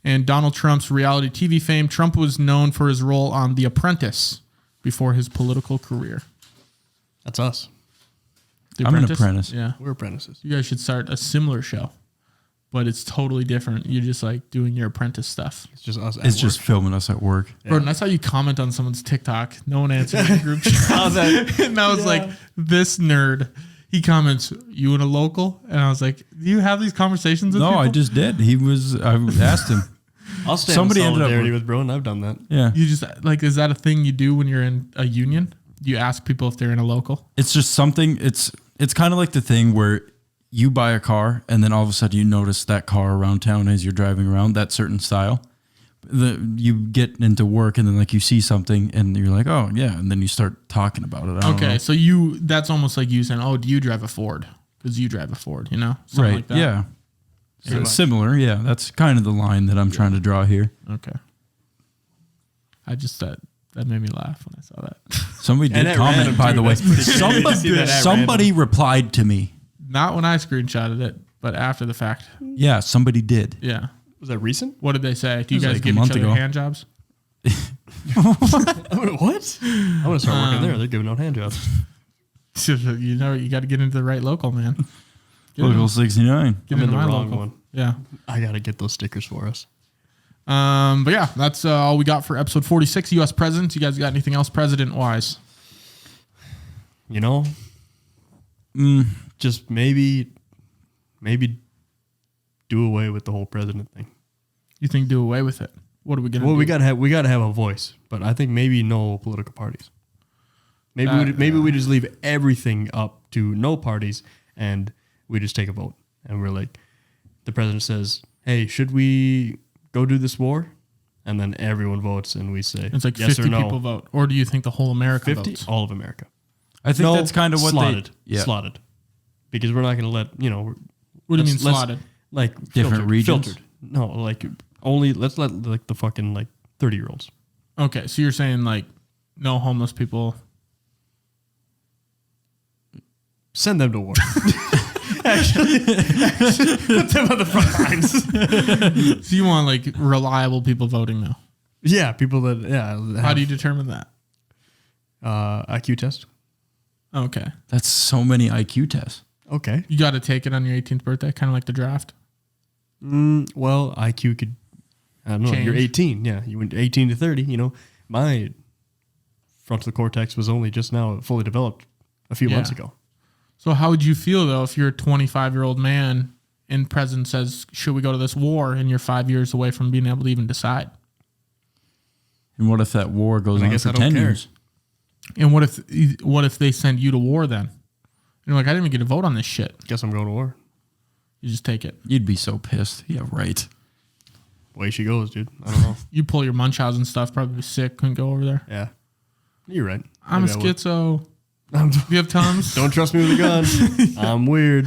And Donald Trump's reality TV fame. Trump was known for his role on The Apprentice before his political career. That's us. The I'm an apprentice. Yeah. We're apprentices. You guys should start a similar show, but it's totally different. You're just like doing your apprentice stuff. It's just us. It's just filming us at work. Bro, and that's how you comment on someone's TikTok. No one answered the group chat. And I was like, this nerd. He comments, you in a local? And I was like, do you have these conversations with No, people? I just did. I asked him. I'll stand Somebody in ended up solidarity with- with bro, and I've done that. Yeah. You just like, is that a thing you do when you're in a union? Do you ask people if they're in a local? It's just something. It's kind of like the thing where you buy a car and then all of a sudden you notice that car around town as you're driving around, that certain style. You get into work and then like you see something and you're like, oh yeah, and then you start talking about it. I don't know. So that's almost like you saying, oh, do you drive a Ford? Because you drive a Ford, you know? Something Right. like that. Yeah. So similar. Yeah. That's kind of the line that I'm trying to draw here. Okay. I just that made me laugh when I saw that. Somebody And did at comment, random, by too, the way. that's pretty crazy to see that at Somebody replied to me. Not when I screenshotted it, but after the fact. Yeah, somebody did. Yeah. Was that recent? What did they say? Do you was guys like a give each month other ago. hand jobs? What? I'm gonna start working there. They're giving out hand jobs. You know, you got to get into the right local, man. Get Local in, 69. get I'm in into the my wrong local. one. Yeah. I gotta get those stickers for us. But yeah, that's all we got for episode 46. U.S. presidents. You guys got anything else president wise? You know, just maybe do away with the whole president thing. You think do away with it? What are we gonna Well, do? we gotta have a voice, but I think maybe no political parties. Maybe we just leave everything up to no parties, and we just take a vote, and we're like, the president says, "Hey, should we go do this war?" And then everyone votes, and we say, It's like yes 50 or no. people vote, or do you think the whole America 50, votes? all of America. I think that's kind of what slotted, they... Yeah. slotted, because we're not going to let What do you let's- mean let's- slotted? like Different filtered, regions? Filtered. No, like only let's let like the fucking like 30-year-olds. Okay, so you're saying like no homeless people. Send them to war. actually, put them on the front lines. So you want like reliable people voting though? Yeah, people that How do you determine that? IQ test? Okay, That's so many IQ tests. Okay. you got to take it on your 18th birthday, kind of like the draft. Well, IQ could I don't know. You're Change. 18. Yeah, you went 18 to 30. You know, my frontal cortex was only just now fully developed a few months Yeah. ago. So how would you feel though if you're a 25-year-old man and president says, "Should we go to this war?" and you're 5 years away from being able to even decide? And what if that war goes I on guess for I don't 10 care. years? And what if they send you to war then? You're like, I didn't even get to vote on this shit. Guess I'm going to war. You just take it. You'd be so pissed. Yeah, right. Way she goes, dude. I don't know. You pull your Munchausen stuff, probably be sick, couldn't go over there. Yeah, you're right. I'm a Maybe I would. schizo. Do you have Tums? Don't trust me with a gun. I'm weird.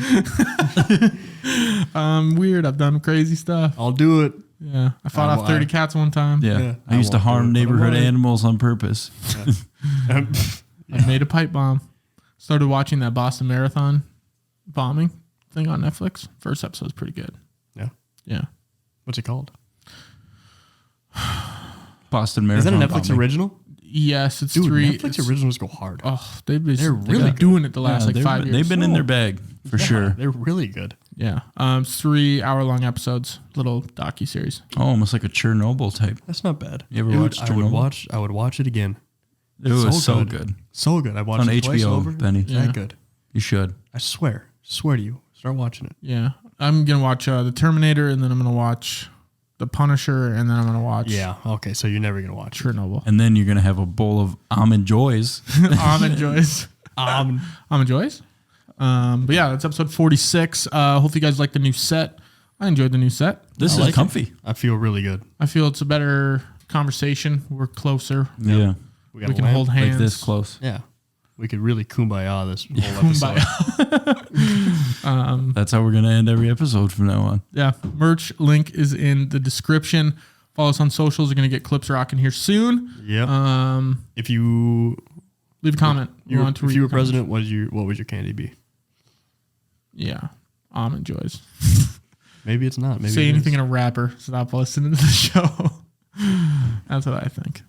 I'm weird. I've done crazy stuff. I'll do it. Yeah. I fought I- off 30 cats one time. Yeah. Yeah, I used to won't do harm it, but I neighborhood might. animals on purpose. I made a pipe bomb. Started watching that Boston Marathon bombing thing on Netflix. First episode's pretty good. Yeah. Yeah. What's it called? Boston Is that Marathon. a Netflix bombing. original? Yes, it's Dude, three. Netflix it's- originals go hard. Oh, they're really really good. doing it the last Yeah, like 5 years. They've been in their bag for Yeah, sure. They're really good. Yeah. It's 3-hour-long episodes, little docu-series. Oh, almost like a Chernobyl type. That's not bad. You ever Dude, watched Chernobyl? I would watch it again. It was so good. good. So good. I watched on it twice HBO, over. Benny. It's Yeah. that good. You should. I swear to you. Start watching it. Yeah. I'm going to watch The Terminator, and then I'm going to watch The Punisher, and then I'm going to watch Yeah. Okay. So you're never gonna watch it. Chernobyl. And then you're going to have a bowl of almond joys. Almond Joys. Almond Joys? But yeah, that's episode 46. Hopefully you guys like the new set. I enjoyed the new set. This I is like it. comfy. I feel really good. I feel it's a better conversation. We're closer. Yeah. got We a can lamp. hold hands. Like this close. Yeah. We could really kumbaya this whole episode. That's how we're going to end every episode from now on. Yeah. Merch link is in the description. Follow us on socials. We're going to get clips rocking here soon. Yep. Um, If you leave a comment. you were, want to if read you were the comments. president, what would your candy be? Yeah. Almond Joys. Maybe it's not. Maybe Say it anything is. in a rapper. Stop listening to the show. That's what I think.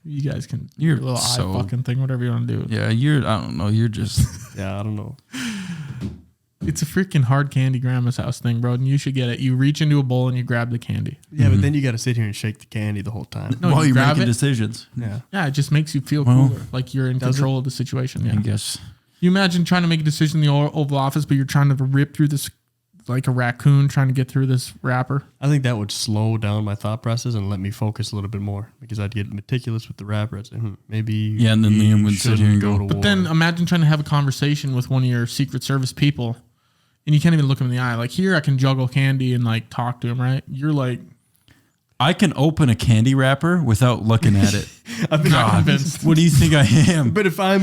You guys can do You're a little so- eye fucking thing, whatever you want to do. Yeah, I don't know. You're just, Yeah, I don't know. It's a freaking hard candy grandma's house thing, bro. And you should get it. You reach into a bowl and you grab the candy. Yeah, but then you got to sit here and shake the candy the whole time. No, while you you're grab making it. decisions. Yeah. Yeah, it just makes you feel Well, cooler, like you're in does control of the situation. Yeah. I guess. You imagine trying to make a decision in the Oval Office, but you're trying to rip through this like a raccoon trying to get through this wrapper. I think that would slow down my thought process and let me focus a little bit more because I'd get meticulous with the wrapper. I'd say, maybe. Yeah, and then we Liam would sit here and shouldn't go, to But then imagine trying to have a conversation with one of your Secret Service people and you can't even look him in the eye. Like here, I can juggle candy and like talk to him, right? You're like, I can open a candy wrapper without looking at it. I've been not convinced. What do you think I am? But if I'm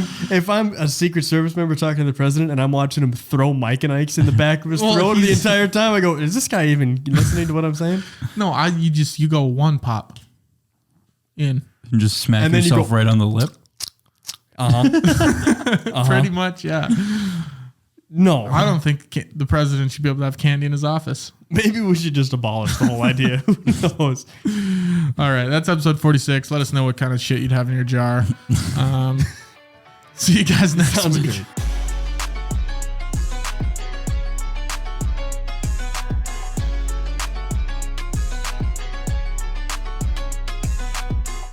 a Secret Service member talking to the president and I'm watching him throw Mike and Ike's in the back of his Well, throat the he's- entire time, I go, is this guy even listening to what I'm saying? no, you go one pop in. And just smack And then you yourself go- right on the lip. Pretty much, yeah. No, I don't think the president should be able to have candy in his office. maybe we should just abolish the whole idea. Who knows? All right, that's episode 46. Let us know what kind of shit you'd have in your jar. See you guys next Sounds week. great.